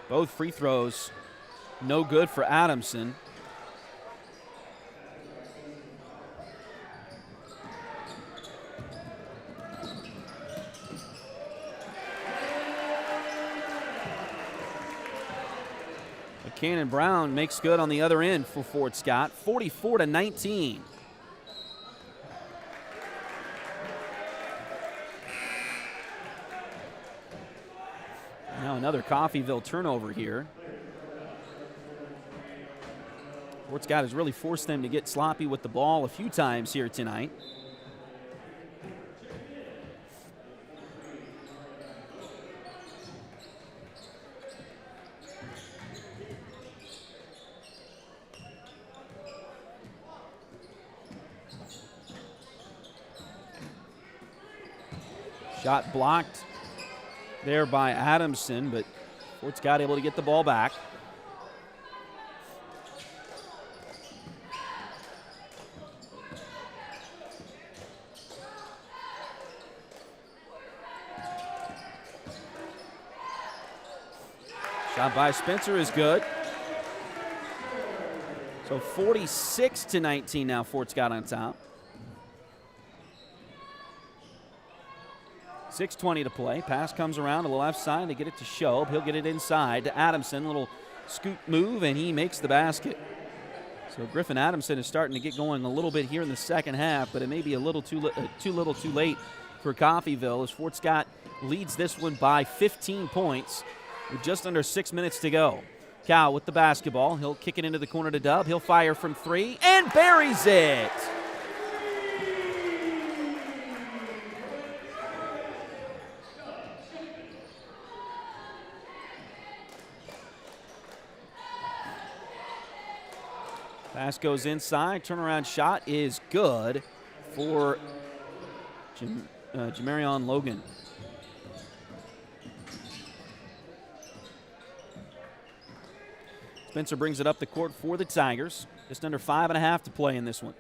Both free throws no good for Adamson. But Cannon Brown makes good on the other end for Fort Scott, 44-19. Now another Coffeyville turnover here. Fort Scott has really forced them to get sloppy with the ball a few times here tonight. Shot blocked there by Adamson, but Fort Scott able to get the ball back. Shot by Spencer is good. So 46-19 now, Fort Scott on top. 6:20 to play. Pass comes around to the left side. They get it to Shobe. He'll get it inside to Adamson. Little scoot move, and he makes the basket. So Griffin Adamson is starting to get going a little bit here in the second half, but it may be a little too late for Coffeyville as Fort Scott leads this one by 15 points with just under 6 minutes to go. Cal with the basketball. He'll kick it into the corner to Dub. He'll fire from three and buries it. Pass goes inside. Turnaround shot is good for Jamarion Logan. Spencer brings it up the court for the Tigers. Just under 5.5 to play in this one.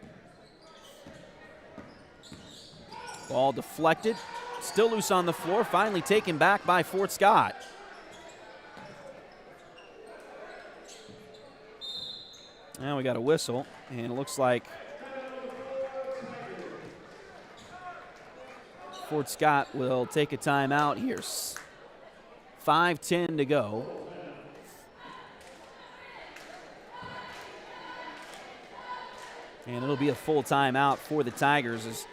Ball deflected. Still loose on the floor. Finally taken back by Fort Scott. Now we got a whistle, and it looks like Fort Scott will take a timeout here. 5:10 to go. And it'll be a full timeout for the Tigers as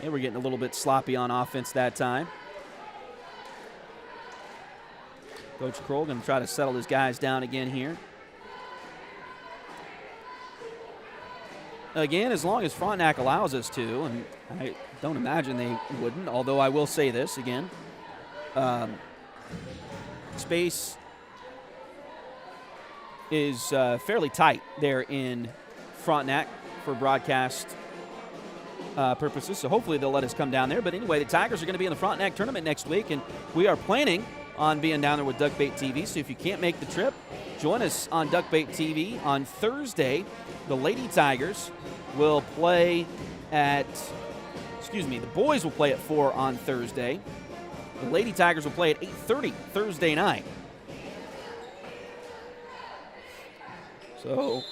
they were getting a little bit sloppy on offense that time. Coach Kroll going to try to settle his guys down again here. Again, as long as Frontenac allows us to, and I don't imagine they wouldn't, although I will say this again. Space is fairly tight there in Frontenac for broadcast purposes, so hopefully they'll let us come down there. But anyway, the Tigers are going to be in the Frontenac tournament next week, and we are planning on being down there with Duckbait TV, so if you can't make the trip, join us on Duckbait TV. On Thursday, the Lady Tigers will play at, the boys will play at 4 on Thursday. The Lady Tigers will play at 8:30 Thursday night. So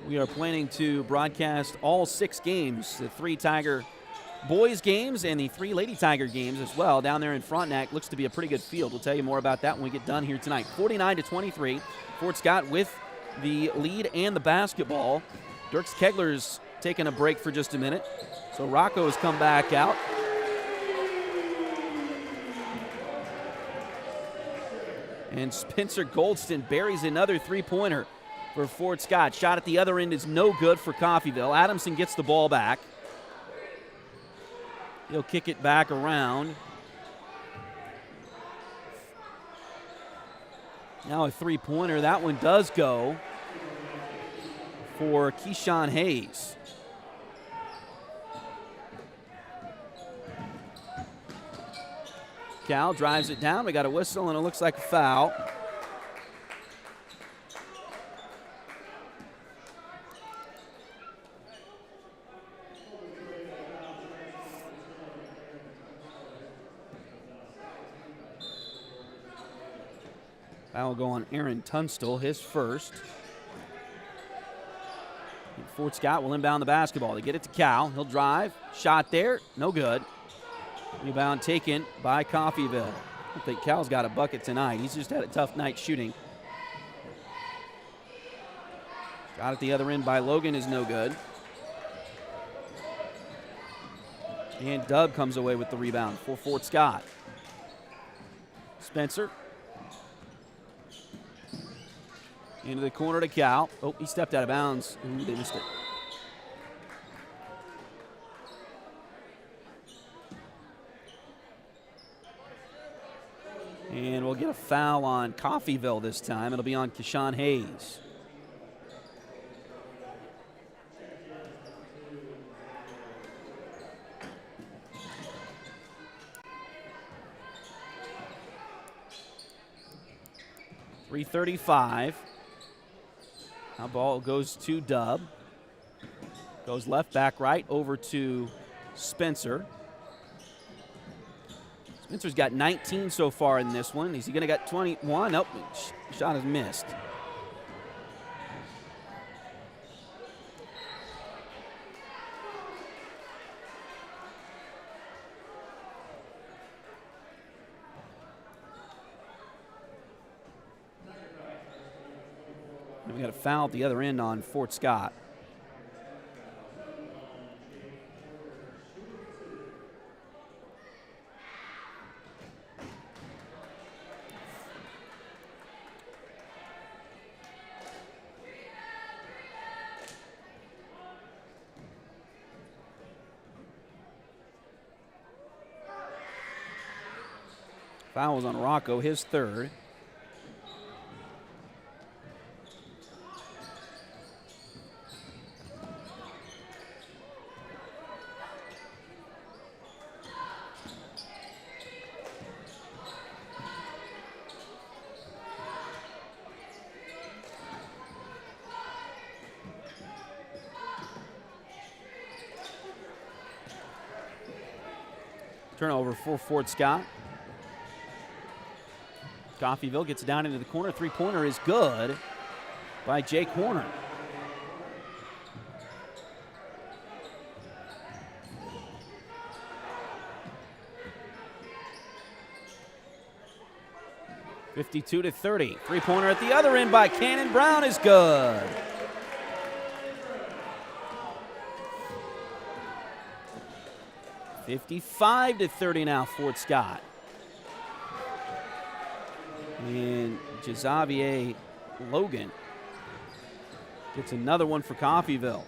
we are planning to broadcast all 6 games, the 3 Tiger boys games and the 3 Lady Tiger games as well down there in Frontenac. Looks to be a pretty good field. We'll tell you more about that when we get done here tonight. 49-23, Fort Scott with the lead and the basketball. Dirks Kegler's taking a break for just a minute, so Rocco's come back out. And Spencer Goldston buries another three-pointer for Fort Scott. Shot at the other end is no good for Coffeyville. Adamson gets the ball back. He'll kick it back around. Now a three-pointer. That one does go for Keyshawn Hayes. Cal drives it down. We got a whistle, and it looks like a foul. Foul will go on Aaron Tunstall, his first. And Fort Scott will inbound the basketball. They get it to Cal. He'll drive. Shot there. No good. Rebound taken by Coffeyville. I don't think Cal's got a bucket tonight. He's just had a tough night shooting. Shot at the other end by Logan is no good. And Dub comes away with the rebound for Fort Scott. Spencer. Into the corner to Cal. Oh, he stepped out of bounds. Ooh, they missed it. And we'll get a foul on Coffeyville this time. It'll be on Keyshawn Hayes. .335. Now ball goes to Dub. Goes left, back, right, over to Spencer. Spencer's got 19 so far in this one. Is he going to get 21? Nope, shot is missed. And we got a foul at the other end on Fort Scott. Foul was on Rocco, his third. Turnover for Fort Scott. Coffeyville gets down into the corner. Three-pointer is good by Jake Horner. (52-30). Three-pointer at the other end by Cannon Brown is good. (55-30) now, Fort Scott. And Jazavier Logan gets another one for Coffeyville.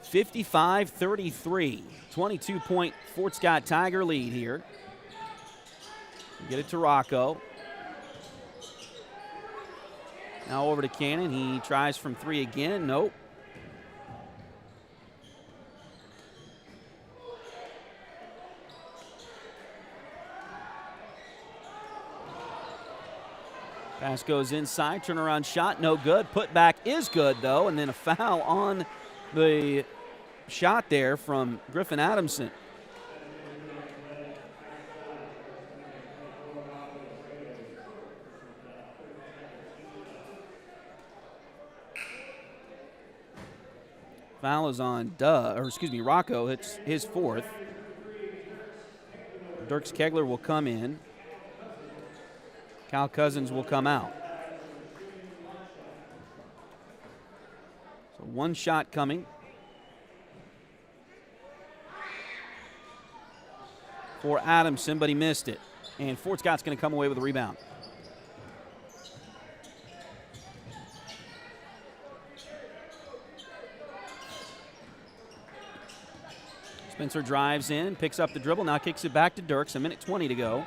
55-33. 22-point Fort Scott Tiger lead here. Get it to Rocco. Now over to Cannon. He tries from three again. Nope. Pass goes inside. Turnaround shot. No good. Put back is good, though. And then a foul on the shot there from Griffin Adamson. Foul is on Rocco. It's his fourth. Dirks Kegler will come in. Cal Cousins will come out. So one shot coming for Adamson, but he missed it. And Fort Scott's going to come away with a rebound. Spencer drives in, picks up the dribble, now kicks it back to Dirks. 1:20 to go.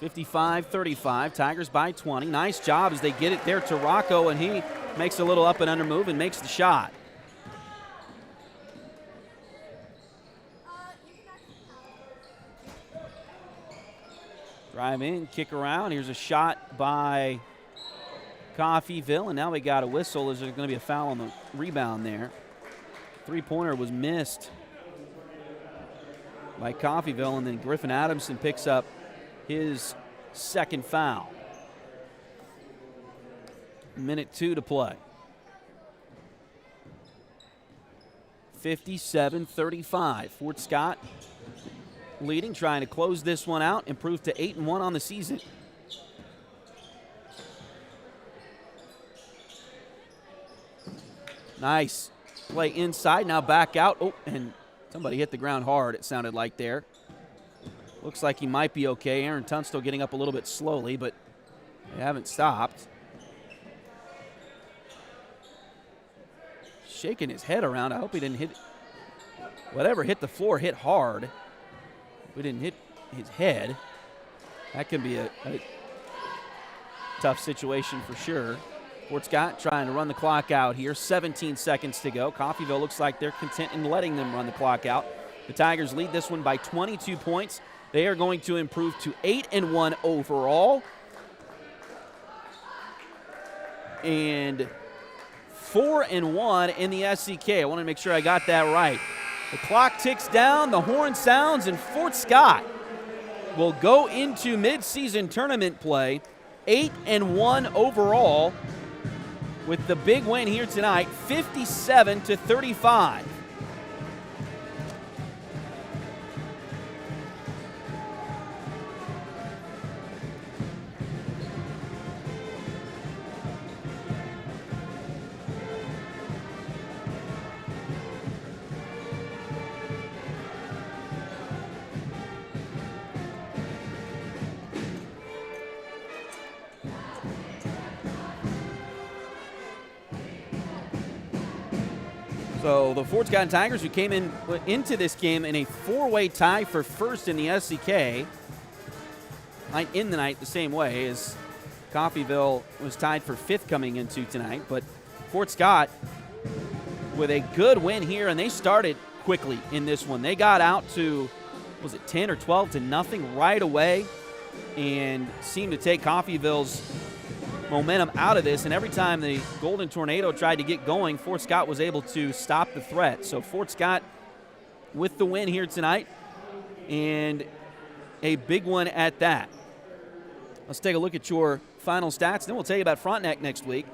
55-35, Tigers by 20. Nice job as they get it there to Rocco, and he makes a little up and under move and makes the shot. Drive in, kick around. Here's a shot by Coffeyville, and now we got a whistle. Is there going to be a foul on the rebound there? Three-pointer was missed by Coffeyville, and then Griffin Adamson picks up his second foul. 1:02 to play. 57-35. Fort Scott leading, trying to close this one out, improve to 8-1 on the season. Nice play inside, now back out. Oh, and somebody hit the ground hard, it sounded like there. Looks like he might be okay. Aaron Tunstall getting up a little bit slowly, but they haven't stopped. Shaking his head around. I hope he didn't hit. Whatever hit the floor hit hard. We didn't hit his head. That can be a tough situation for sure. Fort Scott trying to run the clock out here. 17 seconds to go. Coffeyville looks like they're content in letting them run the clock out. The Tigers lead this one by 22 points. They are going to improve to 8-1 overall. And 4-1 in the SCK. I want to make sure I got that right. The clock ticks down, the horn sounds, and Fort Scott will go into midseason tournament play 8-1 overall with the big win here tonight, 57-35. So the Fort Scott Tigers, who came into this game in a four-way tie for first in the SCK, might end the night the same way as Coffeyville was tied for fifth coming into tonight. But Fort Scott with a good win here, and they started quickly in this one. They got out to, was it 10 or 12 to nothing right away, and seemed to take Coffeyville's momentum out of this, and every time the Golden Tornado tried to get going, Fort Scott was able to stop the threat. So Fort Scott with the win here tonight, and a big one at that. Let's take a look at your final stats, then we'll tell you about Frontenac next week.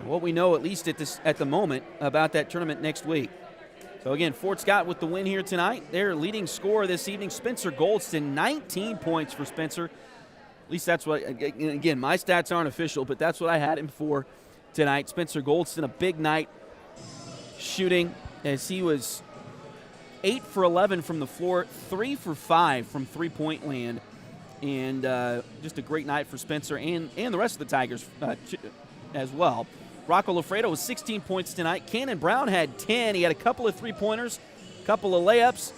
What we know, at least at the moment, about that tournament next week. So again, Fort Scott with the win here tonight. Their leading scorer this evening, Spencer Goldston, 19 points for Spencer. At least that's what, again, my stats aren't official, but that's what I had him for tonight. Spencer Goldston, a big night shooting, as he was 8 for 11 from the floor, 3 for 5 from three-point land. And just a great night for Spencer and the rest of the Tigers as well. Rocco Lafredo was 16 points tonight. Cannon Brown had 10. He had a couple of three-pointers, a couple of layups,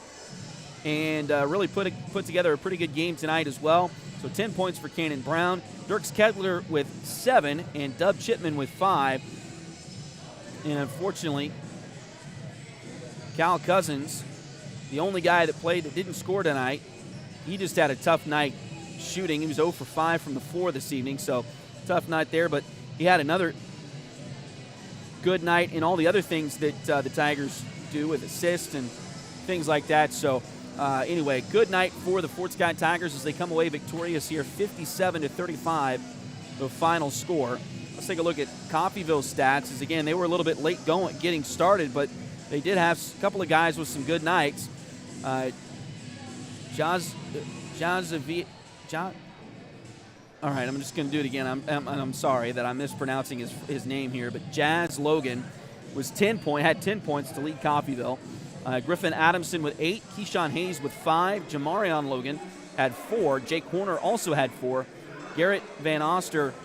and really put together a pretty good game tonight as well. So 10 points for Cannon Brown. Dirks Kedler with 7 and Dub Chipman with 5. And unfortunately, Cal Cousins, the only guy that played that didn't score tonight, he just had a tough night shooting. He was 0 for 5 from the floor this evening, so tough night there. But he had another good night in all the other things that the Tigers do with assists and things like that. So anyway, good night for the Fort Scott Tigers as they come away victorious here, 57-35, the final score. Let's take a look at Coffeyville's stats. As again, they were a little bit late getting started, but they did have a couple of guys with some good nights. All right, I'm just going to do it again. I'm sorry that I'm mispronouncing his name here, but Jazz Logan was had 10 points to lead Coffeyville. Griffin Adamson with 8, Keyshawn Hayes with 5, Jamarion Logan had 4, Jake Horner also had 4, Garrett Van Oster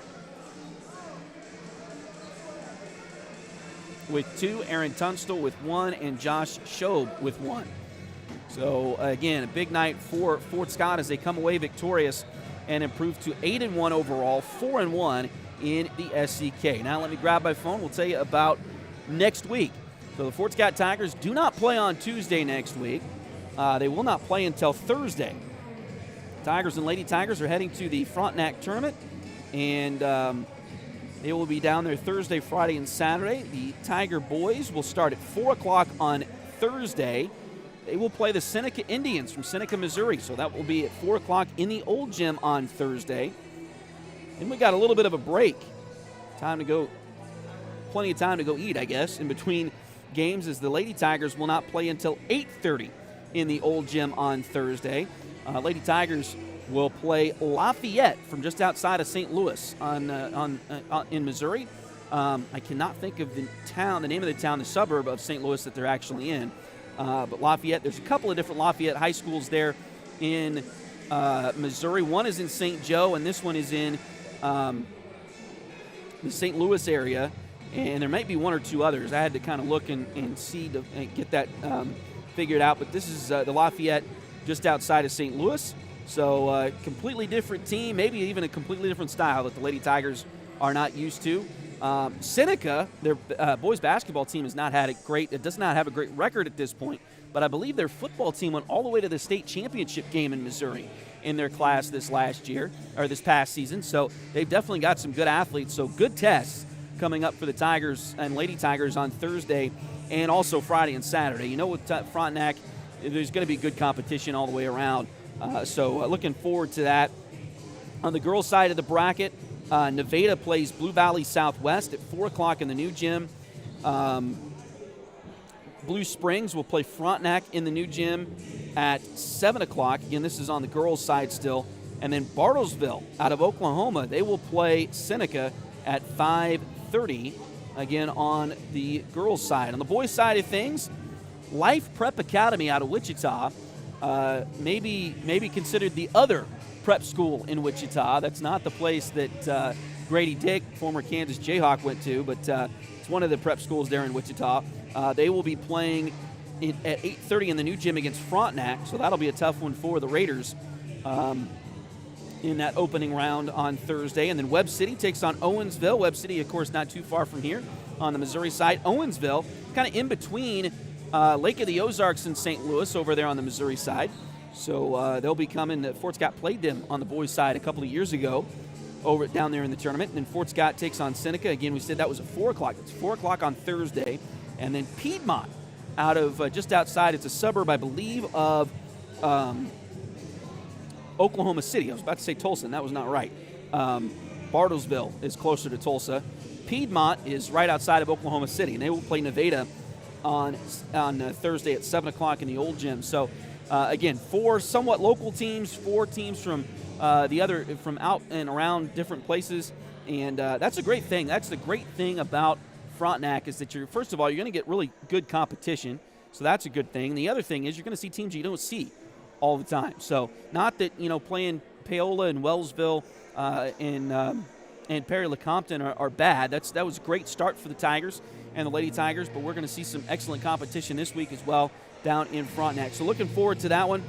with 2, Aaron Tunstall with 1, and Josh Schob with 1. So, again, a big night for Fort Scott as they come away victorious and improve to 8-1 overall, 4-1 in the SCK. Now let me grab my phone. We'll tell you about next week. So the Fort Scott Tigers do not play on Tuesday next week. They will not play until Thursday. Tigers and Lady Tigers are heading to the Frontenac tournament, and they will be down there Thursday, Friday, and Saturday. The Tiger boys will start at 4 o'clock on Thursday. They will play the Seneca Indians from Seneca, Missouri. So that will be at 4 o'clock in the old gym on Thursday. And we got a little bit of a break. Plenty of time to go eat, I guess, in between games, as the Lady Tigers will not play until 8:30 in the old gym on Thursday. Lady Tigers will play Lafayette from just outside of St. Louis in Missouri. I cannot think of the name of the town, the suburb of St. Louis that they're actually in. But Lafayette, there's a couple of different Lafayette high schools there in Missouri. One is in St. Joe, and this one is in the St. Louis area. And there might be one or two others. I had to kind of look and see and get that figured out. But this is the Lafayette just outside of St. Louis. So completely different team, maybe even a completely different style that the Lady Tigers are not used to. Seneca, their boys basketball team does not have a great record at this point, but I believe their football team went all the way to the state championship game in Missouri in their class this past season. So they've definitely got some good athletes. So good tests coming up for the Tigers and Lady Tigers on Thursday and also Friday and Saturday. You know, with Frontenac, there's going to be good competition all the way around. So looking forward to that. On the girls' side of the bracket, Nevada plays Blue Valley Southwest at 4 o'clock in the new gym. Blue Springs will play Frontenac in the new gym at 7 o'clock. Again, this is on the girls' side still. And then Bartlesville out of Oklahoma, they will play Seneca at 5:30, again on the girls' side. On the boys' side of things, Life Prep Academy out of Wichita, maybe considered the other prep school in Wichita. That's not the place that Grady Dick, former Kansas Jayhawk, went to, but it's one of the prep schools there in Wichita. They will be playing at 8:30 in the new gym against Frontenac, so that'll be a tough one for the Raiders in that opening round on Thursday. And then Webb City takes on Owensville. Webb City, of course, not too far from here on the Missouri side. Owensville, kind of in between Lake of the Ozarks and St. Louis over there on the Missouri side. So they'll be coming. Fort Scott played them on the boys' side a couple of years ago. over down there in the tournament. And then Fort Scott takes on Seneca. Again, we said that was at 4 o'clock. It's 4 o'clock on Thursday. And then Piedmont out of just outside. It's a suburb, I believe, of Oklahoma City. I was about to say Tulsa, and that was not right. Bartlesville is closer to Tulsa. Piedmont is right outside of Oklahoma City, and they will play Nevada on Thursday at 7 o'clock in the old gym. So, again, 4 somewhat local teams, 4 teams from from out and around different places, and that's a great thing. That's the great thing about Frontenac is that first of all, you're going to get really good competition, so that's a good thing. The other thing is you're going to see teams you don't see all the time. So not that, playing Paola and Wellsville and Perry-Lecompton are bad. That was a great start for the Tigers and the Lady Tigers, but we're going to see some excellent competition this week as well down in Frontenac. So looking forward to that one.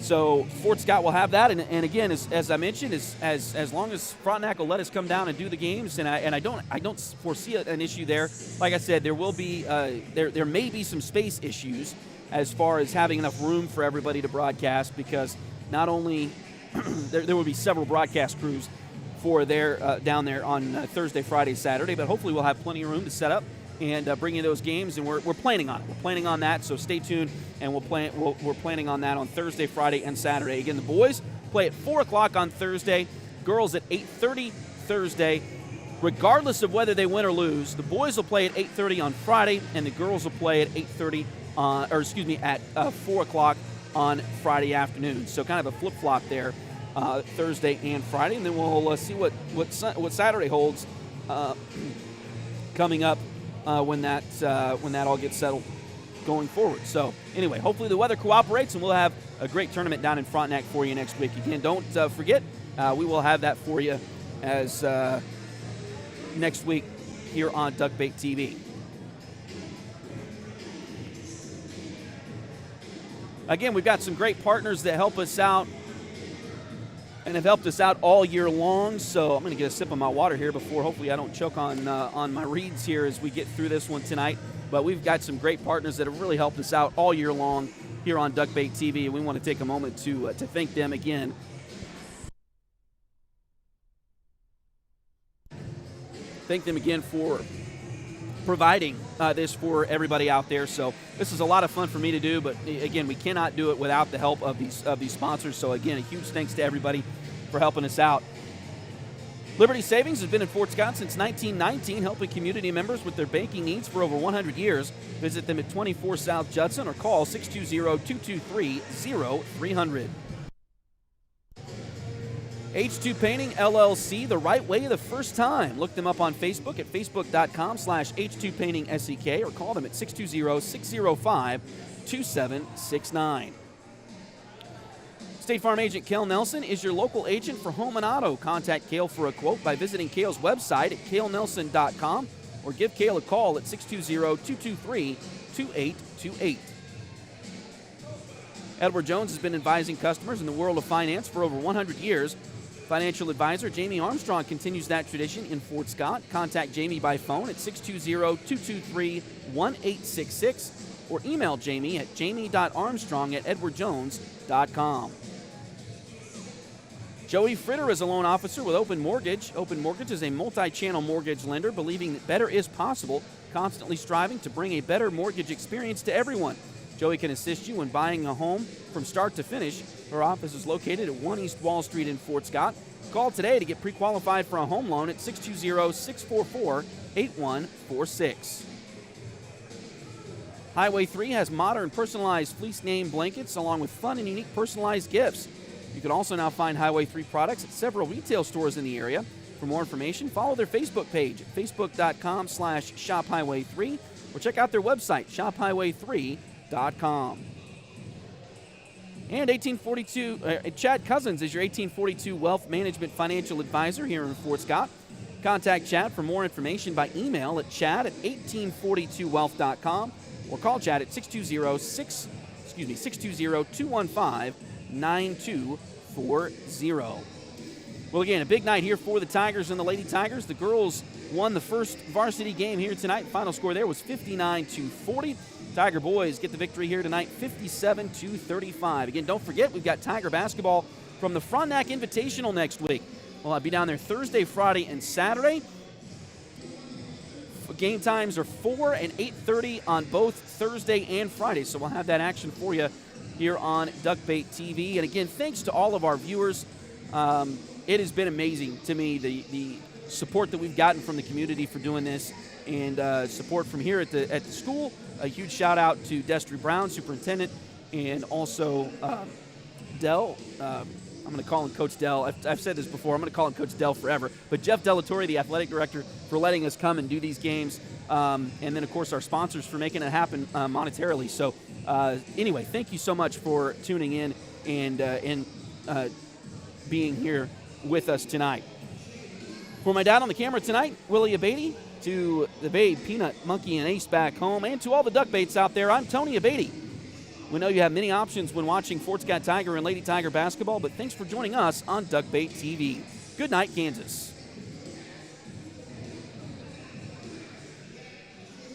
So Fort Scott will have that, and again, as I mentioned, as long as Frontenac will let us come down and do the games, and I don't foresee an issue there. Like I said, there will be there may be some space issues as far as having enough room for everybody to broadcast, because not only there will be several broadcast crews for down there on Thursday, Friday, Saturday, but hopefully we'll have plenty of room to set up and bring you those games, and we're planning on it. We're planning on that, so stay tuned, and we're planning on that on Thursday, Friday, and Saturday. Again, the boys play at 4 o'clock on Thursday, girls at 8:30 Thursday. Regardless of whether they win or lose, the boys will play at 8:30 on Friday, and the girls will play at 8:30 at 4 o'clock on Friday afternoon. So kind of a flip-flop there, Thursday and Friday, and then we'll see what Saturday holds coming up when that all gets settled going forward. So anyway, hopefully the weather cooperates, and we'll have a great tournament down in Frontenac for you next week. Again, don't forget, we will have that for you as next week here on Duckbait TV. Again, we've got some great partners that help us out and have helped us out all year long. So I'm going to get a sip of my water here before hopefully I don't choke on my reeds here as we get through this one tonight. But we've got some great partners that have really helped us out all year long here on Duckbait TV, and we want to take a moment to thank them again. Thank them again for providing this for everybody out there. So this is a lot of fun for me to do, but again, we cannot do it without the help of these sponsors. So again, a huge thanks to everybody for helping us out. Liberty Savings has been in Fort Scott since 1919, helping community members with their banking needs for over 100 years. Visit them at 24 South Judson or call 620-223-0300. H2 Painting, LLC, the right way the first time. Look them up on Facebook at facebook.com/H2PaintingSEK or call them at 620-605-2769. State Farm agent Cale Nelson is your local agent for home and auto. Contact Cale for a quote by visiting Cale's website at calenelson.com or give Cale a call at 620-223-2828. Edward Jones has been advising customers in the world of finance for over 100 years. Financial advisor Jamie Armstrong continues that tradition in Fort Scott. Contact Jamie by phone at 620-223-1866 or email Jamie at jamie.armstrong@edwardjones.com. Joey Fritter is a loan officer with Open Mortgage. Open Mortgage is a multi-channel mortgage lender believing that better is possible, constantly striving to bring a better mortgage experience to everyone. Joey can assist you when buying a home from start to finish. Her office is located at 1 East Wall Street in Fort Scott. Call today to get pre-qualified for a home loan at 620-644-8146. Highway 3 has modern personalized fleece name blankets along with fun and unique personalized gifts. You can also now find Highway 3 products at several retail stores in the area. For more information, follow their Facebook page at facebook.com/shophighway3 or check out their website, shophighway3.com. And 1842, Chad Cousins is your 1842 Wealth Management Financial Advisor here in Fort Scott. Contact Chad for more information by email at chad@1842wealth.com or call Chad at 620-215-9240. Well, again, a big night here for the Tigers and the Lady Tigers. The girls won the first varsity game here tonight. Final score there was 59-40. Tiger boys get the victory here tonight, 57-35. Again, don't forget, we've got Tiger basketball from the Frontenac Invitational next week. Well, I'll be down there Thursday, Friday, and Saturday. Game times are 4 and 8:30 on both Thursday and Friday, so we'll have that action for you here on Duckbait TV. And again, thanks to all of our viewers. It has been amazing to me, the support that we've gotten from the community for doing this, and support from here at the school. A huge shout out to Destry Brown, superintendent, and also Dell. I'm going to call him Coach Dell. I've said this before. I'm going to call him Coach Dell forever. But Jeff Delatorre, the athletic director, for letting us come and do these games. And then, of course, our sponsors for making it happen monetarily. So, anyway, thank you so much for tuning in and being here with us tonight. For my dad on the camera tonight, Willie Abady, to the Babe, Peanut, Monkey, and Ace back home, and to all the Duckbaits out there, I'm Tony Abady. We know you have many options when watching Fort Scott Tiger and Lady Tiger basketball, but thanks for joining us on Duckbait TV. Good night, Kansas.